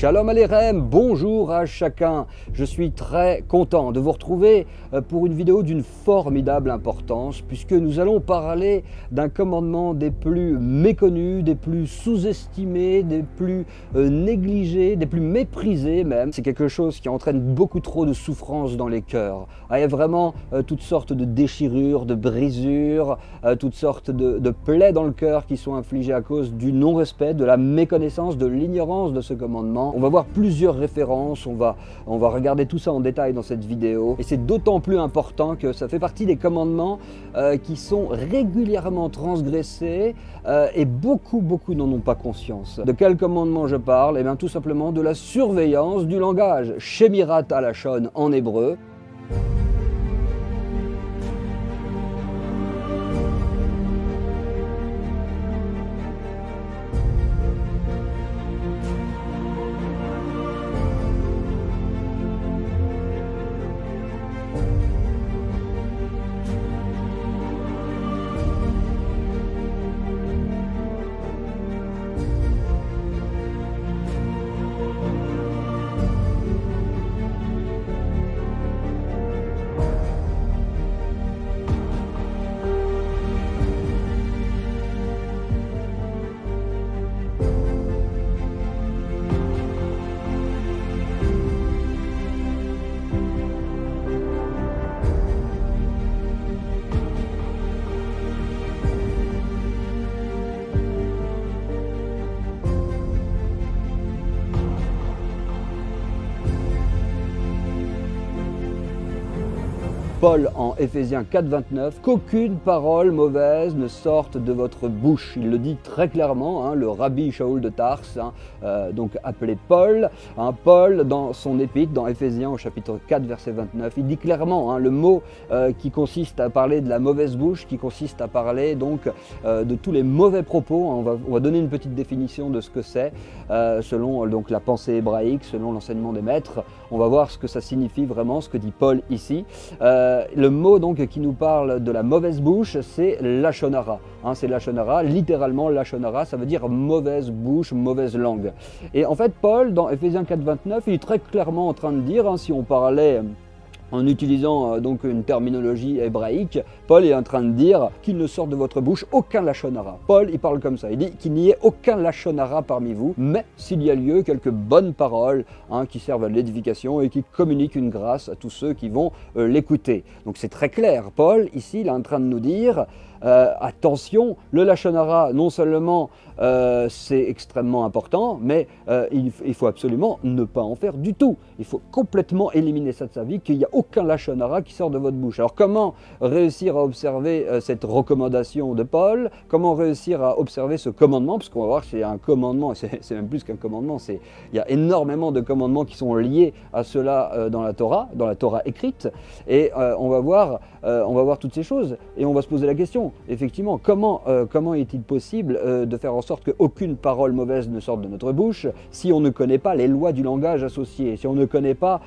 Shalom Aleichem, bonjour à chacun. Je suis très content de vous retrouver pour une vidéo d'une formidable importance puisque nous allons parler d'un commandement des plus méconnus, des plus sous-estimés, des plus négligés, des plus méprisés même. C'est quelque chose qui entraîne beaucoup trop de souffrance dans les cœurs. Il y a vraiment toutes sortes de déchirures, de brisures, toutes sortes de plaies dans le cœur qui sont infligées à cause du non-respect, de la méconnaissance, de l'ignorance de ce commandement. On va voir plusieurs références, on va regarder tout ça en détail dans cette vidéo. Et c'est d'autant plus important que ça fait partie des commandements qui sont régulièrement transgressés et beaucoup n'en ont pas conscience. De quel commandement je parle? Eh bien tout simplement de la surveillance du langage. Shemirat halashon en hébreu. Paul en Éphésiens 4,29, qu'aucune parole mauvaise ne sorte de votre bouche. Il le dit très clairement, le rabbi Shaul de Tars, donc appelé Paul. Paul, dans son épître, dans Éphésiens au chapitre 4, verset 29, il dit clairement le mot qui consiste à parler de la mauvaise bouche, qui consiste à parler donc de tous les mauvais propos. On va donner une petite définition de ce que c'est, selon donc la pensée hébraïque, selon l'enseignement des maîtres. On va voir ce que ça signifie vraiment, ce que dit Paul ici. Le mot donc qui nous parle de la mauvaise bouche, c'est lashon hara. C'est lashon hara, littéralement lashon hara, ça veut dire mauvaise bouche, mauvaise langue. Et en fait, Paul, dans Éphésiens 4,29, il est très clairement en train de dire, si on parlait en utilisant donc une terminologie hébraïque, Paul est en train de dire qu'il ne sort de votre bouche aucun lashon hara. Paul, il parle comme ça, il dit qu'il n'y ait aucun lashon hara parmi vous, mais s'il y a lieu, quelques bonnes paroles qui servent à l'édification et qui communiquent une grâce à tous ceux qui vont l'écouter. Donc c'est très clair, Paul, ici, il est en train de nous dire attention, le lashon hara, non seulement c'est extrêmement important, mais il faut absolument ne pas en faire du tout. Il faut complètement éliminer ça de sa vie, qu'il n'y a aucun lashon hara qui sort de votre bouche. Alors comment réussir à observer cette recommandation de Paul? Comment réussir à observer ce commandement? Parce qu'on va voir que c'est un commandement, c'est même plus qu'un commandement, il y a énormément de commandements qui sont liés à cela dans la Torah écrite, et on va voir toutes ces choses, et on va se poser la question, effectivement, comment est-il possible de faire en sorte qu'aucune parole mauvaise ne sorte de notre bouche si on ne connaît pas les lois du langage associé, si on ne connaît pas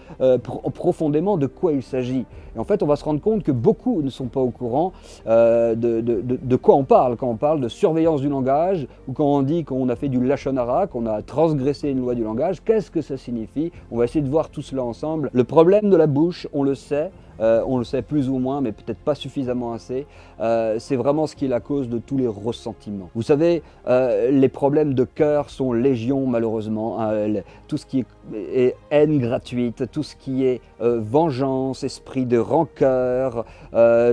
profondément de quoi il s'agit. Et en fait, on va se rendre compte que beaucoup ne sont pas au courant de quoi on parle quand on parle de surveillance du langage, ou quand on dit qu'on a fait du lashon hara, qu'on a transgressé une loi du langage. Qu'est-ce que ça signifie? On va essayer de voir tout cela ensemble. Le problème de la bouche, on le sait plus ou moins, mais peut-être pas suffisamment assez, c'est vraiment ce qui est la cause de tous les ressentiments. Vous savez, les problèmes de cœur sont légion malheureusement, tout ce qui est haine gratuite, tout ce qui est vengeance, esprit de rancœur,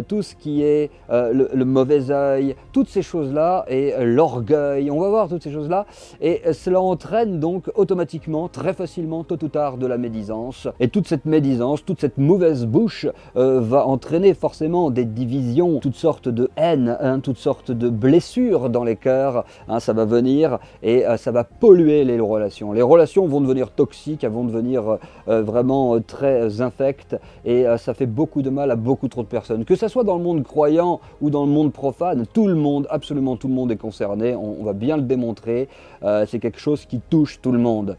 tout ce qui est le mauvais œil, toutes ces choses-là, et l'orgueil, on va voir toutes ces choses-là, et cela entraîne donc automatiquement, très facilement, tôt ou tard, de la médisance, et toute cette médisance, toute cette mauvaise bouche va entraîner forcément des divisions, toutes sortes de haine, toutes sortes de blessures dans les cœurs, ça va venir et ça va polluer les relations. Les relations vont devenir toxiques, elles vont devenir vraiment très infectes, et ça fait beaucoup de mal à beaucoup trop de personnes. Que ce soit dans le monde croyant ou dans le monde profane, tout le monde, absolument tout le monde est concerné, on va bien le démontrer, c'est quelque chose qui touche tout le monde,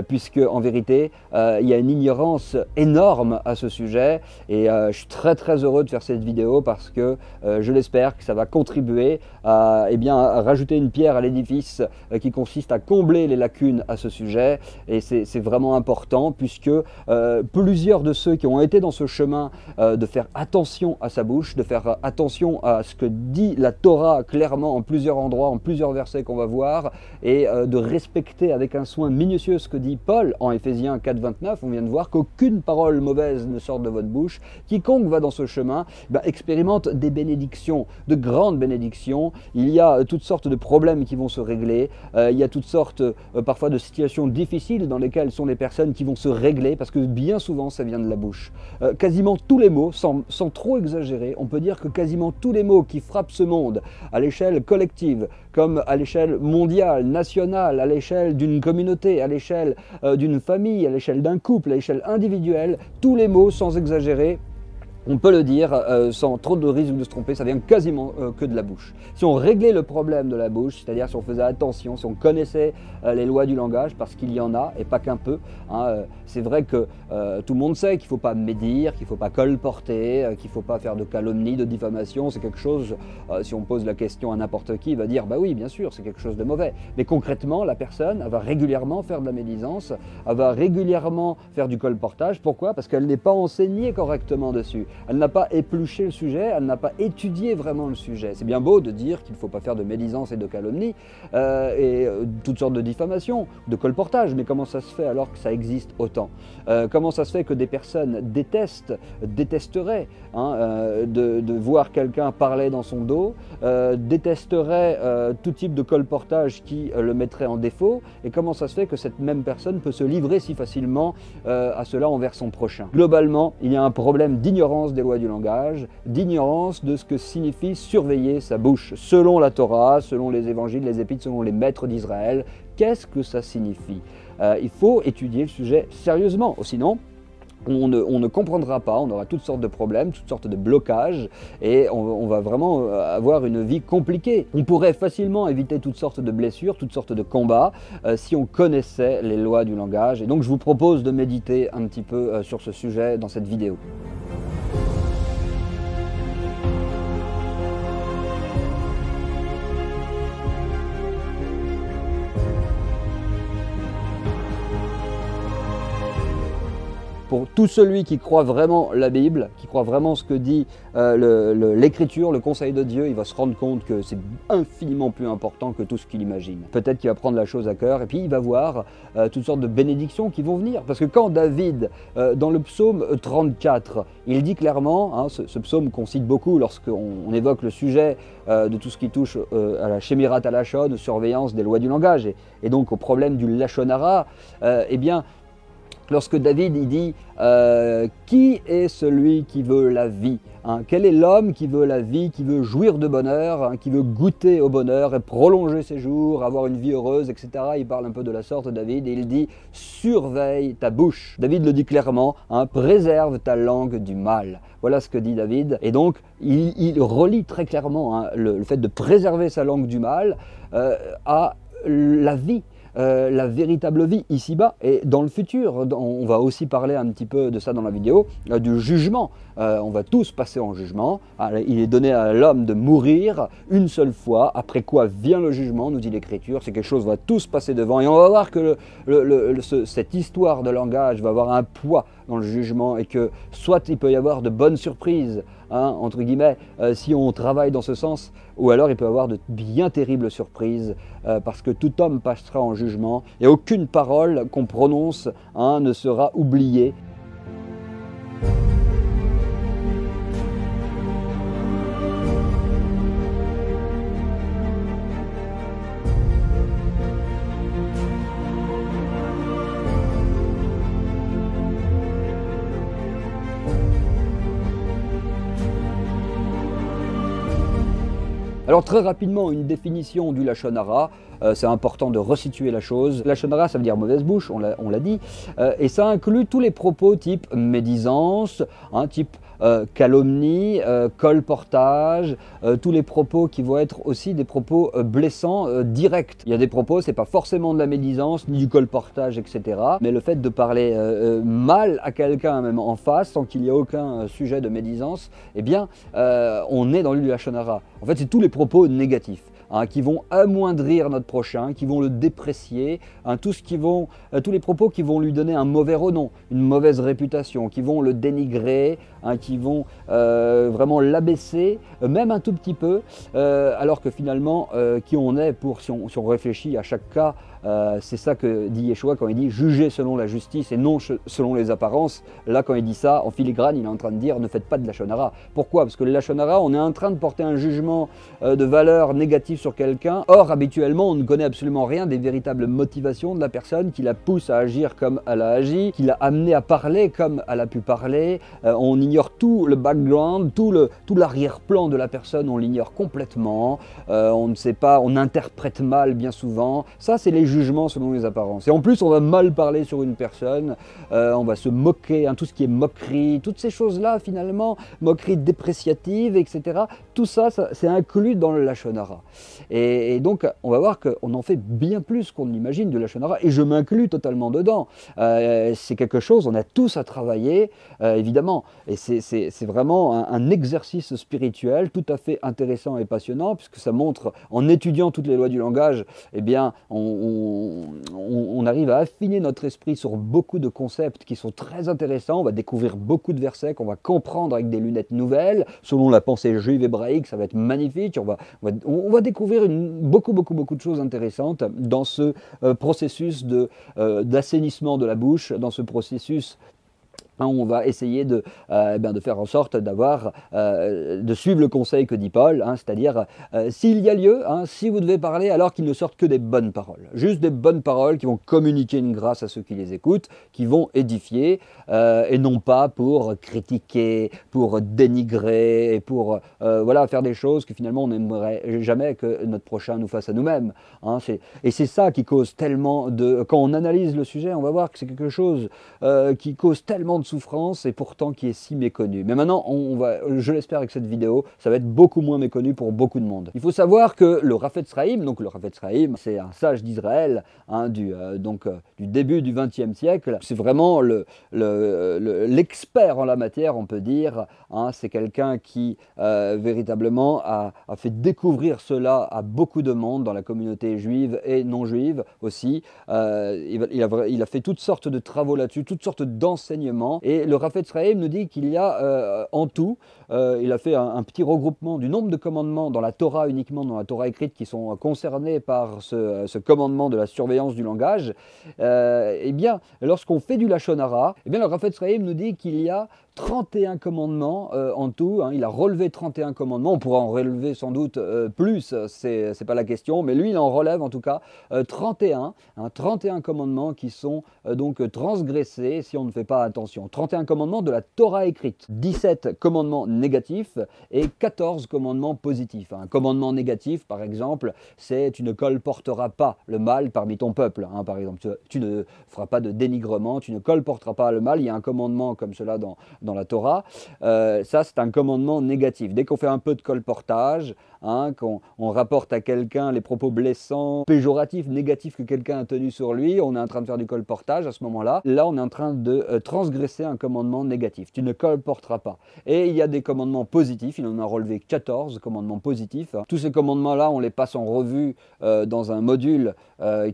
puisque en vérité, il y a une ignorance énorme à ce sujet, et Et je suis très heureux de faire cette vidéo parce que je l'espère que ça va contribuer à, à rajouter une pierre à l'édifice qui consiste à combler les lacunes à ce sujet. Et c'est vraiment important puisque plusieurs de ceux qui ont été dans ce chemin de faire attention à sa bouche, de faire attention à ce que dit la Torah clairement en plusieurs endroits, en plusieurs versets qu'on va voir, et de respecter avec un soin minutieux ce que dit Paul en Éphésiens 4,29. On vient de voir qu'aucune parole mauvaise ne sort de votre bouche. Quiconque va dans ce chemin expérimente des bénédictions, de grandes bénédictions. Il y a toutes sortes de problèmes qui vont se régler, il y a toutes sortes parfois de situations difficiles dans lesquelles sont les personnes qui vont se régler, parce que bien souvent ça vient de la bouche. Quasiment tous les mots, sans trop exagérer, on peut dire que quasiment tous les mots qui frappent ce monde à l'échelle collective, comme à l'échelle mondiale, nationale, à l'échelle d'une communauté, à l'échelle d'une famille, à l'échelle d'un couple, à l'échelle individuelle, tous les mots, sans exagérer, on peut le dire sans trop de risque de se tromper, ça vient quasiment que de la bouche. Si on réglait le problème de la bouche, c'est-à-dire si on faisait attention, si on connaissait les lois du langage, parce qu'il y en a, et pas qu'un peu, hein, c'est vrai que tout le monde sait qu'il ne faut pas médire, qu'il ne faut pas colporter, qu'il ne faut pas faire de calomnie, de diffamation, c'est quelque chose, si on pose la question à n'importe qui, il va dire, bah oui, bien sûr, c'est quelque chose de mauvais. Mais concrètement, la personne, elle va régulièrement faire de la médisance, elle va régulièrement faire du colportage. Pourquoi? Parce qu'elle n'est pas enseignée correctement dessus. Elle n'a pas épluché le sujet, elle n'a pas étudié vraiment le sujet. C'est bien beau de dire qu'il ne faut pas faire de médisance et de calomnie toutes sortes de diffamations, de colportage, mais comment ça se fait alors que ça existe autant? Comment ça se fait que des personnes détesteraient de voir quelqu'un parler dans son dos, détesteraient tout type de colportage qui le mettrait en défaut, et comment ça se fait que cette même personne peut se livrer si facilement à cela envers son prochain? Globalement, il y a un problème d'ignorance des lois du langage, d'ignorance de ce que signifie surveiller sa bouche. Selon la Torah, selon les évangiles, les épîtres, selon les maîtres d'Israël, qu'est-ce que ça signifie? Il faut étudier le sujet sérieusement, sinon on ne comprendra pas, on aura toutes sortes de problèmes, toutes sortes de blocages, et on va vraiment avoir une vie compliquée. On pourrait facilement éviter toutes sortes de blessures, toutes sortes de combats, si on connaissait les lois du langage. Et donc je vous propose de méditer un petit peu sur ce sujet dans cette vidéo. Pour tout celui qui croit vraiment la Bible, qui croit vraiment ce que dit l'Écriture, le conseil de Dieu, il va se rendre compte que c'est infiniment plus important que tout ce qu'il imagine. Peut-être qu'il va prendre la chose à cœur et puis il va voir toutes sortes de bénédictions qui vont venir. Parce que quand David, dans le psaume 34, il dit clairement, ce psaume qu'on cite beaucoup lorsqu'on évoque le sujet de tout ce qui touche à la Shemirat Halashon, surveillance des lois du langage, et donc au problème du Lashon Hara, lorsque David il dit qui est celui qui veut la vie, quel est l'homme qui veut la vie, qui veut jouir de bonheur, qui veut goûter au bonheur et prolonger ses jours, avoir une vie heureuse, etc. Il parle un peu de la sorte, David, et il dit « surveille ta bouche ». David le dit clairement, préserve ta langue du mal. Voilà ce que dit David. Et donc, il relie très clairement le fait de préserver sa langue du mal à la vie. La véritable vie ici-bas et dans le futur. On va aussi parler un petit peu de ça dans la vidéo, du jugement. On va tous passer en jugement. Il est donné à l'homme de mourir une seule fois, après quoi vient le jugement, nous dit l'Écriture. C'est quelque chose, on va tous passer devant et on va voir que cette histoire de langage va avoir un poids dans le jugement et que soit il peut y avoir de bonnes surprises, entre guillemets, si on travaille dans ce sens, ou alors il peut y avoir de bien terribles surprises, parce que tout homme passera en jugement et aucune parole qu'on prononce ne sera oubliée. Alors très rapidement, une définition du Lashon Hara, c'est important de resituer la chose. Lashon Hara, ça veut dire mauvaise bouche, on l'a dit, et ça inclut tous les propos type médisance, type calomnie, colportage, tous les propos qui vont être aussi des propos blessants directs. Il y a des propos, c'est pas forcément de la médisance, ni du colportage, etc. Mais le fait de parler mal à quelqu'un, même en face, sans qu'il y ait aucun sujet de médisance, eh bien, on est dans du lachonara. En fait, c'est tous les propos négatifs. Qui vont amoindrir notre prochain, qui vont le déprécier, tous les propos qui vont lui donner un mauvais renom, une mauvaise réputation, qui vont le dénigrer, qui vont vraiment l'abaisser, même un tout petit peu, alors que finalement, qui on est si on réfléchit à chaque cas, c'est ça que dit Yeshua quand il dit « juger selon la justice et non selon les apparences ». Là, quand il dit ça, en filigrane, il est en train de dire « ne faites pas de lachonara ». Pourquoi? Parce que le lachonara, on est en train de porter un jugement de valeur négative sur quelqu'un. Or, habituellement, on ne connaît absolument rien des véritables motivations de la personne qui la pousse à agir comme elle a agi, qui l'a amené à parler comme elle a pu parler. On ignore tout le background, tout l'arrière-plan de la personne, on l'ignore complètement. On ne sait pas, on interprète mal bien souvent. Ça, c'est les jugements selon les apparences. Et en plus, on va mal parler sur une personne, on va se moquer, tout ce qui est moquerie, toutes ces choses-là, finalement, moquerie dépréciative, etc. Tout ça, c'est inclus dans le lachonara. Et donc, on va voir qu'on en fait bien plus qu'on l'imagine du lachonara, et je m'inclus totalement dedans. C'est quelque chose, on a tous à travailler, évidemment, et c'est vraiment un exercice spirituel tout à fait intéressant et passionnant, puisque ça montre, en étudiant toutes les lois du langage, eh bien, on arrive à affiner notre esprit sur beaucoup de concepts qui sont très intéressants. On va découvrir beaucoup de versets qu'on va comprendre avec des lunettes nouvelles, selon la pensée juive hébraïque, ça va être magnifique. On va découvrir beaucoup de choses intéressantes dans ce processus d'assainissement de la bouche, dans ce processus. On va essayer de faire en sorte de suivre le conseil que dit Paul, c'est-à-dire s'il y a lieu, si vous devez parler, alors qu'il ne sorte que des bonnes paroles. Juste des bonnes paroles qui vont communiquer une grâce à ceux qui les écoutent, qui vont édifier, et non pas pour critiquer, pour dénigrer, et pour faire des choses que finalement on n'aimerait jamais que notre prochain nous fasse à nous-mêmes. Et c'est ça qui cause tellement de... Quand on analyse le sujet, on va voir que c'est quelque chose qui cause tellement de souffrance et pourtant qui est si méconnu. Mais maintenant, je l'espère avec cette vidéo, ça va être beaucoup moins méconnu pour beaucoup de monde. Il faut savoir que le Rafetz Chaim, c'est un sage d'Israël du début du XXe siècle. C'est vraiment l'expert en la matière, on peut dire. C'est quelqu'un qui véritablement a fait découvrir cela à beaucoup de monde dans la communauté juive et non juive aussi. Il a fait toutes sortes de travaux là-dessus, toutes sortes d'enseignements. Et le Rafetz Chaim nous dit qu'il y a en tout, il a fait un petit regroupement du nombre de commandements dans la Torah, uniquement dans la Torah écrite, qui sont concernés par ce commandement de la surveillance du langage. Eh bien, lorsqu'on fait du lachonara, eh bien, le Rafetz Chaim nous dit qu'il y a 31 commandements en tout, il a relevé 31 commandements, on pourra en relever sans doute plus, c'est pas la question, mais lui il en relève en tout cas 31 commandements qui sont donc transgressés si on ne fait pas attention. 31 commandements de la Torah écrite, 17 commandements négatifs et 14 commandements positifs. Un commandement négatif par exemple, c'est tu ne colporteras pas le mal parmi ton peuple, par exemple, tu ne feras pas de dénigrement, tu ne colporteras pas le mal, il y a un commandement comme cela dans la Torah, ça c'est un commandement négatif. Dès qu'on fait un peu de colportage, qu'on rapporte à quelqu'un les propos blessants, péjoratifs, négatifs que quelqu'un a tenus sur lui, on est en train de faire du colportage à ce moment-là. Là, on est en train de transgresser un commandement négatif. Tu ne colporteras pas. Et il y a des commandements positifs, il en a relevé 14 commandements positifs. Tous ces commandements-là, on les passe en revue dans un module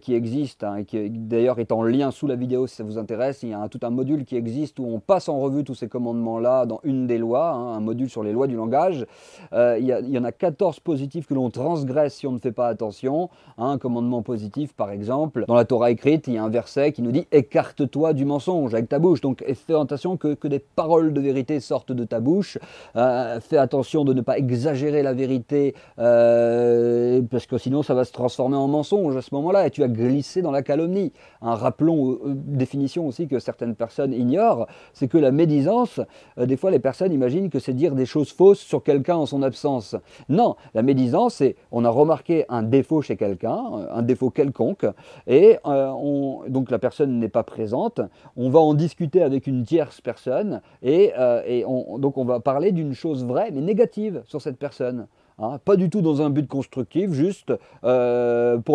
qui existe, qui d'ailleurs est en lien sous la vidéo si ça vous intéresse. Il y a tout un module qui existe où on passe en revue tous ces commandements-là dans une des lois, un module sur les lois du langage. Il y en a 14 positifs que l'on transgresse si on ne fait pas attention. Un commandement positif, par exemple, dans la Torah écrite, il y a un verset qui nous dit « écarte-toi du mensonge avec ta bouche ». Donc fais attention que des paroles de vérité sortent de ta bouche. Fais attention de ne pas exagérer la vérité parce que sinon ça va se transformer en mensonge à ce moment-là et tu vas glisser dans la calomnie. Rappelons définition aussi que certaines personnes ignorent, c'est que la médisance, des fois les personnes imaginent que c'est dire des choses fausses sur quelqu'un en son absence. Non, la médisance, c'est on a remarqué un défaut chez quelqu'un, un défaut quelconque, et donc la personne n'est pas présente, on va en discuter avec une une tierce personne, donc on va parler d'une chose vraie mais négative sur cette personne. Hein, pas du tout dans un but constructif, juste pour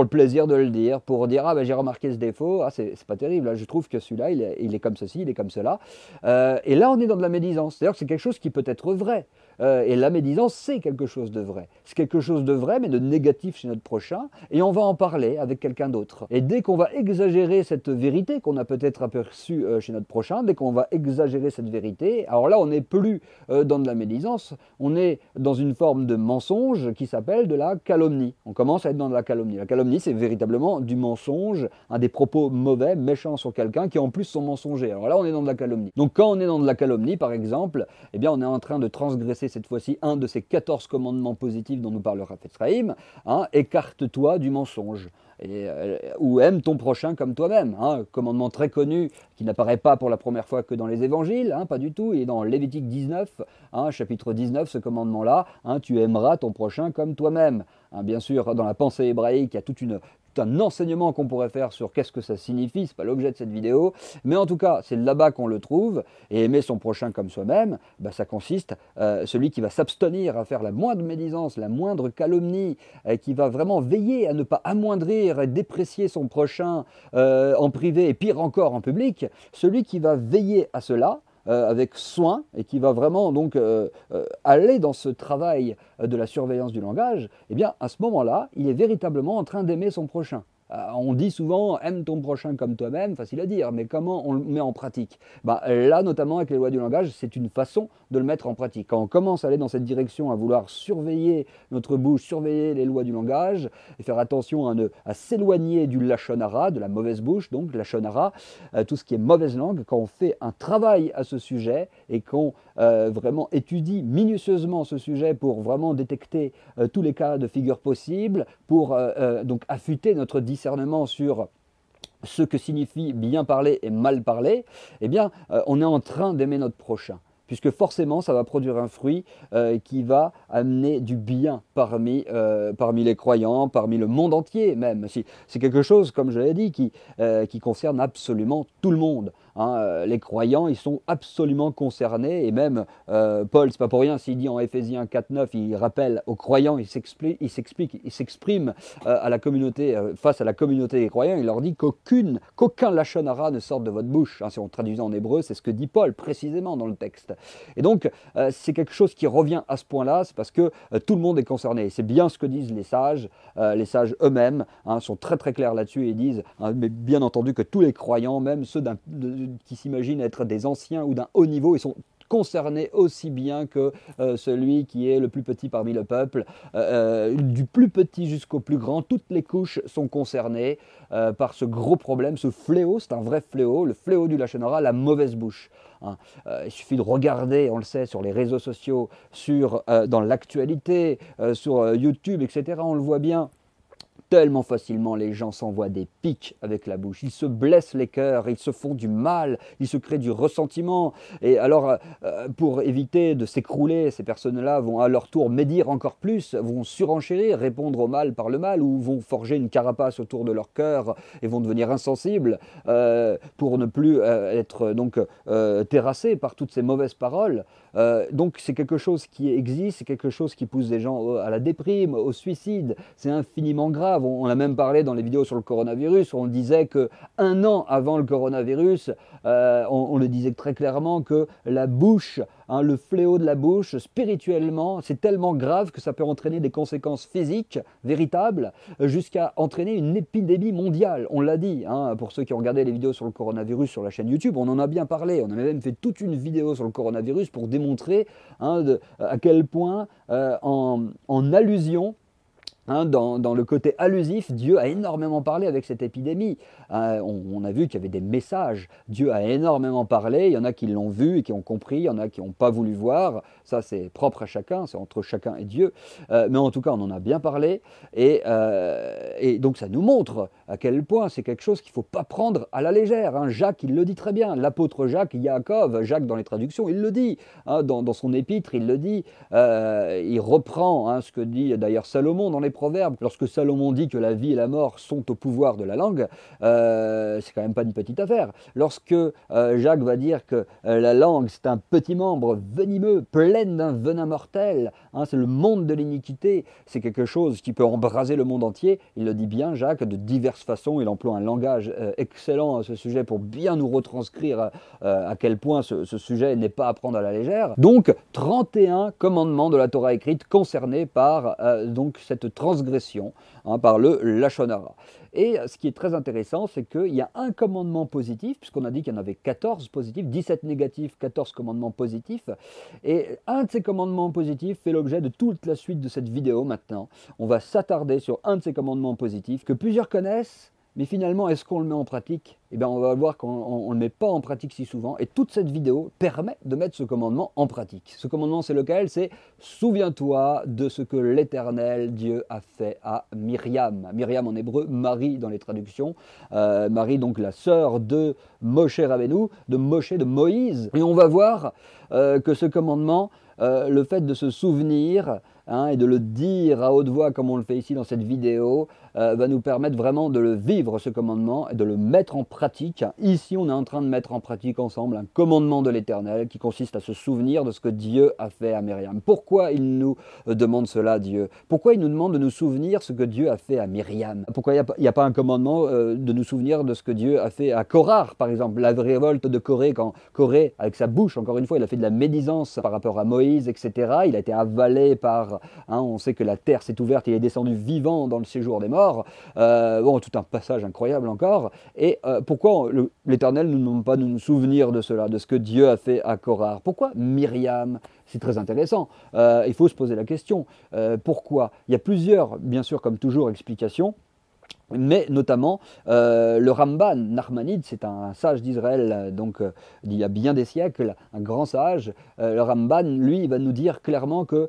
le plaisir de le dire, pour dire ah ben j'ai remarqué ce défaut, ah c'est pas terrible, là, je trouve que celui-là il est comme ceci, il est comme cela. Et là on est dans de la médisance, c'est-à-dire que c'est quelque chose qui peut être vrai. Et la médisance, c'est quelque chose de vrai. C'est quelque chose de vrai, mais de négatif chez notre prochain, et on va en parler avec quelqu'un d'autre. Et dès qu'on va exagérer cette vérité qu'on a peut-être aperçue chez notre prochain, dès qu'on va exagérer cette vérité, alors là, on n'est plus dans de la médisance, on est dans une forme de mensonge qui s'appelle de la calomnie. On commence à être dans de la calomnie. La calomnie, c'est véritablement du mensonge, des propos mauvais, méchants sur quelqu'un, qui en plus sont mensongers. Alors là, on est dans de la calomnie. Donc quand on est dans de la calomnie, par exemple, eh bien, on est en train de transgresser cette fois-ci un de ces 14 commandements positifs dont nous parle Hafetz Chaim, hein, écarte-toi du mensonge. Ou aime ton prochain comme toi-même, hein, commandement très connu qui n'apparaît pas pour la première fois que dans les évangiles, hein, pas du tout, et dans Lévitique 19, hein, chapitre 19, ce commandement-là, hein, tu aimeras ton prochain comme toi-même. Hein, bien sûr, dans la pensée hébraïque, il y a tout un enseignement qu'on pourrait faire sur qu'est-ce que ça signifie, c'est pas l'objet de cette vidéo, mais en tout cas, c'est là-bas qu'on le trouve, et aimer son prochain comme soi-même, bah, ça consiste, celui qui va s'abstenir à faire la moindre médisance, la moindre calomnie, qui va vraiment veiller à ne pas amoindrir et déprécier son prochain en privé, et pire encore en public, celui qui va veiller à cela, avec soin et qui va vraiment donc aller dans ce travail de la surveillance du langage, eh bien à ce moment-là, il est véritablement en train d'aimer son prochain. On dit souvent « aime ton prochain comme toi-même », facile à dire, mais comment on le met en pratique? Là, notamment avec les lois du langage, c'est une façon de le mettre en pratique. Quand on commence à aller dans cette direction, à vouloir surveiller notre bouche, surveiller les lois du langage, et faire attention à s'éloigner du lachon hara, de la mauvaise bouche, donc lachon hara, tout ce qui est mauvaise langue, quand on fait un travail à ce sujet et qu'on vraiment étudie minutieusement ce sujet pour vraiment détecter tous les cas de figure possibles, pour donc affûter notre discernement sur ce que signifie bien parler et mal parler, eh bien, on est en train d'aimer notre prochain. Puisque forcément, ça va produire un fruit qui va amener du bien parmi les croyants, parmi le monde entier même. C'est quelque chose, comme je l'ai dit, qui concerne absolument tout le monde. Hein, les croyants, ils sont absolument concernés, et même Paul, c'est pas pour rien, s'il dit en Éphésiens 4.9, il rappelle aux croyants, il s'exprime à la communauté, face à la communauté des croyants, il leur dit qu'aucun lachon hara ne sorte de votre bouche. Hein, si on traduit en hébreu, c'est ce que dit Paul précisément dans le texte. Et donc, c'est quelque chose qui revient à ce point-là, c'est parce que tout le monde est concerné. Et c'est bien ce que disent les sages eux-mêmes, hein, sont très très clairs là-dessus, et disent, hein, mais bien entendu que tous les croyants, même ceux qui s'imaginent être des anciens ou d'un haut niveau, ils sont concernés aussi bien que celui qui est le plus petit parmi le peuple. Du plus petit jusqu'au plus grand, toutes les couches sont concernées par ce gros problème, ce fléau, c'est un vrai fléau, le fléau du lachon hara, la mauvaise bouche. Hein. Il suffit de regarder, on le sait, sur les réseaux sociaux, dans l'actualité, sur YouTube, etc., on le voit bien. Tellement facilement, les gens s'envoient des pics avec la bouche. Ils se blessent les cœurs, ils se font du mal, ils se créent du ressentiment. Et alors, pour éviter de s'écrouler, ces personnes-là vont à leur tour médire encore plus, vont surenchérir, répondre au mal par le mal, ou vont forger une carapace autour de leur cœur et vont devenir insensibles pour ne plus être donc terrassés par toutes ces mauvaises paroles. Donc c'est quelque chose qui existe, c'est quelque chose qui pousse des gens à la déprime, au suicide. C'est infiniment grave. On a même parlé dans les vidéos sur le coronavirus, où on disait qu'un an avant le coronavirus, on le disait très clairement que la bouche, hein, le fléau de la bouche, spirituellement, c'est tellement grave que ça peut entraîner des conséquences physiques véritables, jusqu'à entraîner une épidémie mondiale. On l'a dit, hein, pour ceux qui ont regardé les vidéos sur le coronavirus sur la chaîne YouTube, on en a bien parlé. On a même fait toute une vidéo sur le coronavirus pour démontrer à quel point, en allusion, hein, dans le côté allusif, Dieu a énormément parlé avec cette épidémie. On a vu qu'il y avait des messages. Dieu a énormément parlé. Il y en a qui l'ont vu et qui ont compris. Il y en a qui n'ont pas voulu voir. Ça, c'est propre à chacun. C'est entre chacun et Dieu. Mais en tout cas, on en a bien parlé. Et donc, ça nous montre à quel point c'est quelque chose qu'il ne faut pas prendre à la légère. Hein. Jacques, il le dit très bien. L'apôtre Jacques, Yaakov, Jacques dans les traductions, il le dit. Hein, dans son épître, il le dit. Il reprend, hein, ce que dit d'ailleurs Salomon dans les les proverbes, lorsque Salomon dit que la vie et la mort sont au pouvoir de la langue, c'est quand même pas une petite affaire. Lorsque Jacques va dire que la langue c'est un petit membre venimeux, plein d'un venin mortel, hein, c'est le monde de l'iniquité, c'est quelque chose qui peut embraser le monde entier. Il le dit bien Jacques, de diverses façons, il emploie un langage excellent à ce sujet pour bien nous retranscrire à quel point ce sujet n'est pas à prendre à la légère. Donc 31 commandements de la Torah écrite concernés par donc cette transgression, hein, par le Lachon Hara. Et ce qui est très intéressant, c'est qu'il y a un commandement positif, puisqu'on a dit qu'il y en avait 14 positifs, 17 négatifs, 14 commandements positifs. Et un de ces commandements positifs fait l'objet de toute la suite de cette vidéo maintenant. On va s'attarder sur un de ces commandements positifs que plusieurs connaissent, mais finalement, est-ce qu'on le met en pratique? Eh bien, on va voir qu'on ne le met pas en pratique si souvent. Et toute cette vidéo permet de mettre ce commandement en pratique. Ce commandement, c'est lequel? C'est « Souviens-toi de ce que l'Éternel Dieu a fait à Myriam ». Myriam en hébreu, Marie dans les traductions. Marie, donc la sœur de Moshe Rabbeinu, de Moshe, de Moïse. Et on va voir que ce commandement, le fait de se souvenir, hein, et de le dire à haute voix comme on le fait ici dans cette vidéo, va nous permettre vraiment de le vivre, ce commandement, et de le mettre en pratique. Ici, on est en train de mettre en pratique ensemble un commandement de l'Éternel qui consiste à se souvenir de ce que Dieu a fait à Myriam. Pourquoi il nous demande cela, Dieu? Pourquoi il nous demande de nous souvenir ce que Dieu a fait à Myriam? Pourquoi il n'y a pas un commandement de nous souvenir de ce que Dieu a fait à Korah, par exemple? La révolte de Corée, quand Corée, avec sa bouche, encore une fois, il a fait de la médisance par rapport à Moïse, etc. Il a été avalé par... Hein, on sait que la terre s'est ouverte, il est descendu vivant dans le séjour des morts. Bon, tout un passage incroyable encore. Et pourquoi l'Éternel ne nous demande pas de nous souvenir de cela, de ce que Dieu a fait à Korah? Pourquoi Myriam? C'est très intéressant. Il faut se poser la question. Pourquoi? Il y a plusieurs, bien sûr, comme toujours, explications. Mais notamment le Ramban, Nachmanide, c'est un sage d'Israël, donc d'il y a bien des siècles, un grand sage. Le Ramban, lui, il va nous dire clairement que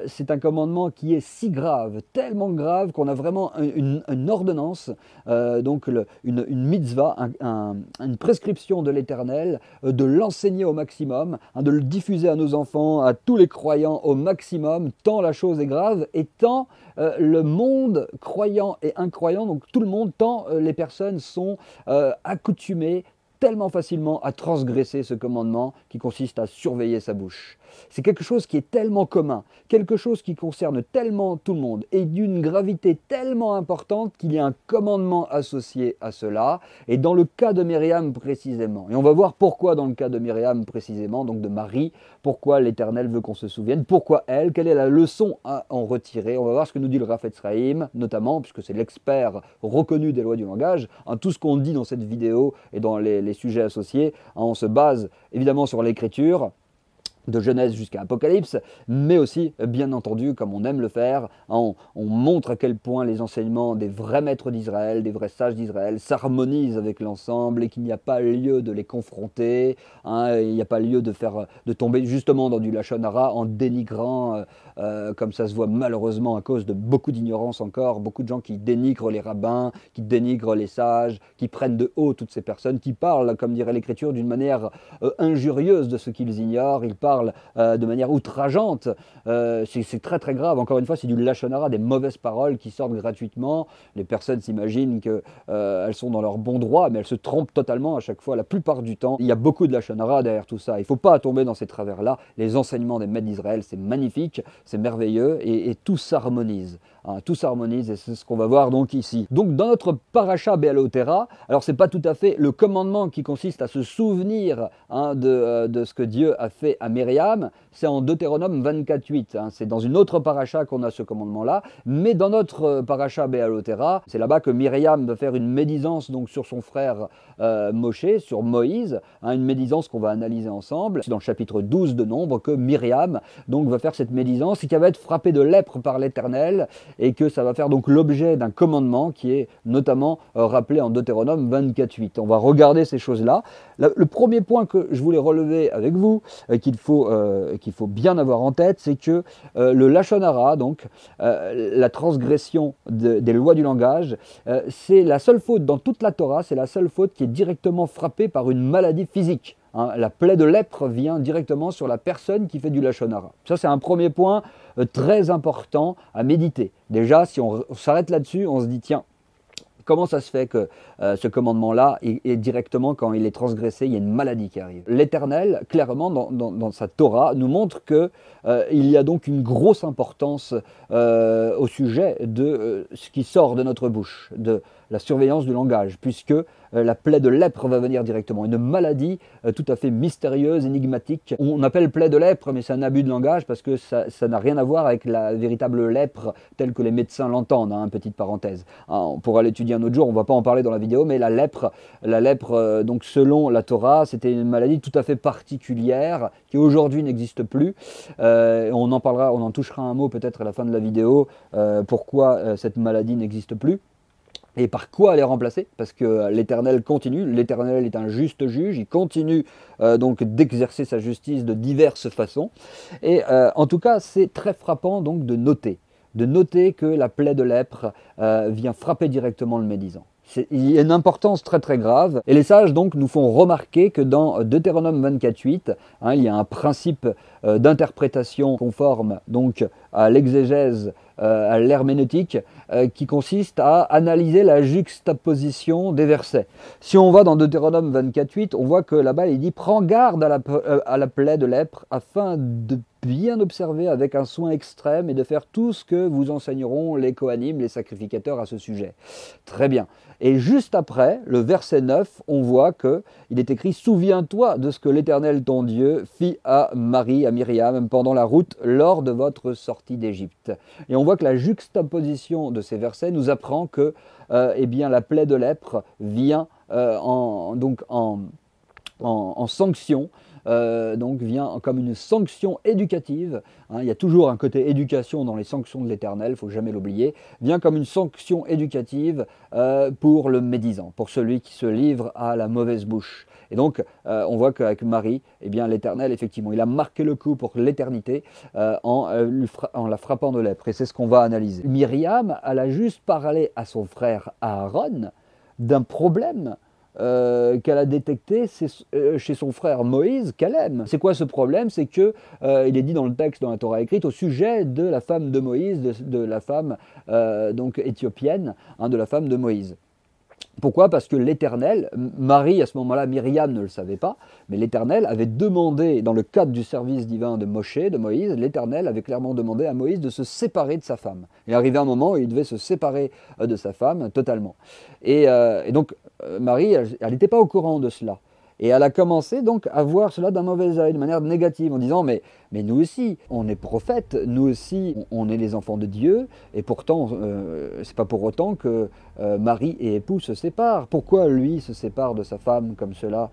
c'est un commandement qui est si grave, tellement grave qu'on a vraiment une ordonnance, donc une mitzvah, une prescription de l'Éternel, de l'enseigner au maximum, hein, de le diffuser à nos enfants, à tous les croyants au maximum, tant la chose est grave et tant le monde croyant et incroyant, donc tout le monde, tant les personnes sont accoutumées tellement facilement à transgresser ce commandement qui consiste à surveiller sa bouche. C'est quelque chose qui est tellement commun, quelque chose qui concerne tellement tout le monde et d'une gravité tellement importante qu'il y a un commandement associé à cela, et dans le cas de Myriam précisément. Et on va voir pourquoi dans le cas de Myriam précisément, donc de Marie, pourquoi l'Éternel veut qu'on se souvienne, pourquoi elle, quelle est la leçon à en retirer. On va voir ce que nous dit le Raf Etzraïm, notamment, puisque c'est l'expert reconnu des lois du langage. Hein, tout ce qu'on dit dans cette vidéo et dans les sujets associés, hein, on se base évidemment sur l'écriture, de Genèse jusqu'à Apocalypse, mais aussi, bien entendu, comme on aime le faire, on montre à quel point les enseignements des vrais maîtres d'Israël, des vrais sages d'Israël, s'harmonisent avec l'ensemble et qu'il n'y a pas lieu de les confronter, hein, il n'y a pas lieu de tomber justement dans du Lachon Hara en dénigrant, comme ça se voit malheureusement à cause de beaucoup d'ignorance encore, beaucoup de gens qui dénigrent les rabbins, qui dénigrent les sages, qui prennent de haut toutes ces personnes, qui parlent, comme dirait l'Écriture, d'une manière injurieuse de ce qu'ils ignorent, ils parlent de manière outrageante, c'est très très grave. Encore une fois, c'est du Lachon Hara, des mauvaises paroles qui sortent gratuitement. Les personnes s'imaginent qu'elles sont dans leur bon droit, mais elles se trompent totalement à chaque fois, la plupart du temps. Il y a beaucoup de Lachon Hara derrière tout ça. Il ne faut pas tomber dans ces travers-là. Les enseignements des maîtres d'Israël, c'est magnifique, c'est merveilleux, et tout s'harmonise. Hein, tout s'harmonise, et c'est ce qu'on va voir donc ici. Donc dans notre paracha Béalotera, alors c'est pas tout à fait le commandement qui consiste à se souvenir, hein, de ce que Dieu a fait à Myriam, c'est en Deutéronome 24:8. Hein, c'est dans une autre paracha qu'on a ce commandement-là, mais dans notre paracha Béalotera, c'est là-bas que Myriam va faire une médisance donc sur son frère Moshe, sur Moïse, hein, une médisance qu'on va analyser ensemble. C'est dans le chapitre 12 de Nombre que Myriam donc va faire cette médisance et qui va être frappée de lèpre par l'Éternel, et que ça va faire donc l'objet d'un commandement qui est notamment rappelé en Deutéronome 24:8. On va regarder ces choses-là. Le premier point que je voulais relever avec vous, qu'il faut bien avoir en tête, c'est que le Lachon Hara, donc la transgression des lois du langage, c'est la seule faute dans toute la Torah, c'est la seule faute qui est directement frappée par une maladie physique. hein. La plaie de lèpre vient directement sur la personne qui fait du lachon hara. Ça, c'est un premier point très important à méditer. Déjà, si on s'arrête là-dessus, on se dit, tiens, comment ça se fait que ce commandement-là, est directement, quand il est transgressé, il y a une maladie qui arrive? L'Éternel, clairement, dans sa Torah, nous montre qu'il y a donc une grosse importance au sujet de ce qui sort de notre bouche, de la surveillance du langage, puisque la plaie de lèpre va venir directement. Une maladie tout à fait mystérieuse, énigmatique. On appelle plaie de lèpre, mais c'est un abus de langage parce que ça n'a rien à voir avec la véritable lèpre telle que les médecins l'entendent, hein, petite parenthèse. Hein, on pourra l'étudier un autre jour, on ne va pas en parler dans la vidéo, mais la lèpre donc selon la Torah, c'était une maladie tout à fait particulière qui aujourd'hui n'existe plus. On en parlera, on en touchera un mot peut-être à la fin de la vidéo, pourquoi cette maladie n'existe plus. Et par quoi elle est remplacée? Parce que l'Éternel continue, l'Éternel est un juste juge, il continue donc d'exercer sa justice de diverses façons. Et en tout cas, c'est très frappant donc de noter que la plaie de lèpre vient frapper directement le médisant. Il y a une importance très très grave. Et les sages donc nous font remarquer que dans Deutéronome 24:8, hein, il y a un principe d'interprétation conforme donc à l'exégèse, à l'herméneutique, qui consiste à analyser la juxtaposition des versets. Si on va dans Deutéronome 24:8, on voit que là-bas il dit « Prends garde à la plaie de lèpre afin de bien observer avec un soin extrême et de faire tout ce que vous enseigneront les Kohanim, les sacrificateurs à ce sujet. » Très bien. Et juste après, le verset 9, on voit qu'il est écrit « Souviens-toi de ce que l'Éternel ton Dieu fit à Marie, à Myriam, pendant la route lors de votre sortie d'Égypte. » Et on voit que la juxtaposition de ces versets nous apprend que eh bien, la plaie de lèpre vient donc en sanction, donc vient comme une sanction éducative, hein, il y a toujours un côté éducation dans les sanctions de l'Éternel, il ne faut jamais l'oublier, vient comme une sanction éducative pour le médisant, pour celui qui se livre à la mauvaise bouche. Et donc, on voit qu'avec Marie, eh bien, l'Éternel, effectivement, il a marqué le coup pour l'éternité en la frappant de lèpre. Et c'est ce qu'on va analyser. Myriam, elle a juste parlé à son frère Aaron d'un problème qu'elle a détecté chez son frère Moïse, qu'elle aime. C'est quoi ce problème? C'est que il est dit dans le texte, dans la Torah écrite, au sujet de la femme de Moïse, de la femme donc éthiopienne, hein, de la femme de Moïse. Pourquoi? Parce que l'Éternel, Marie à ce moment-là, Myriam ne le savait pas, mais l'Éternel avait demandé, dans le cadre du service divin de Moshe, de Moïse, l'Éternel avait clairement demandé à Moïse de se séparer de sa femme. Il est arrivé un moment où il devait se séparer de sa femme totalement. Et donc Marie, elle n'était pas au courant de cela. Et elle a commencé donc à voir cela d'un mauvais œil, de manière négative, en disant mais nous aussi, on est prophètes, nous aussi, on est les enfants de Dieu, et pourtant, c'est pas pour autant que Marie et époux se séparent. Pourquoi lui se sépare de sa femme comme cela?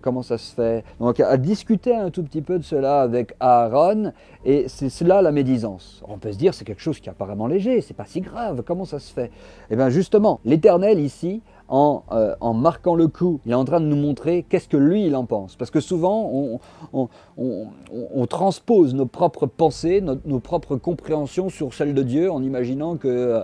Comment ça se fait? Donc à discuter un tout petit peu de cela avec Aaron, et c'est cela la médisance. On peut se dire c'est quelque chose qui est apparemment léger, c'est pas si grave, comment ça se fait? Eh bien justement, l'Éternel ici, en marquant le coup, il est en train de nous montrer qu'est-ce que lui il en pense. Parce que souvent on transpose nos propres pensées, nos propres compréhensions sur celles de Dieu en imaginant que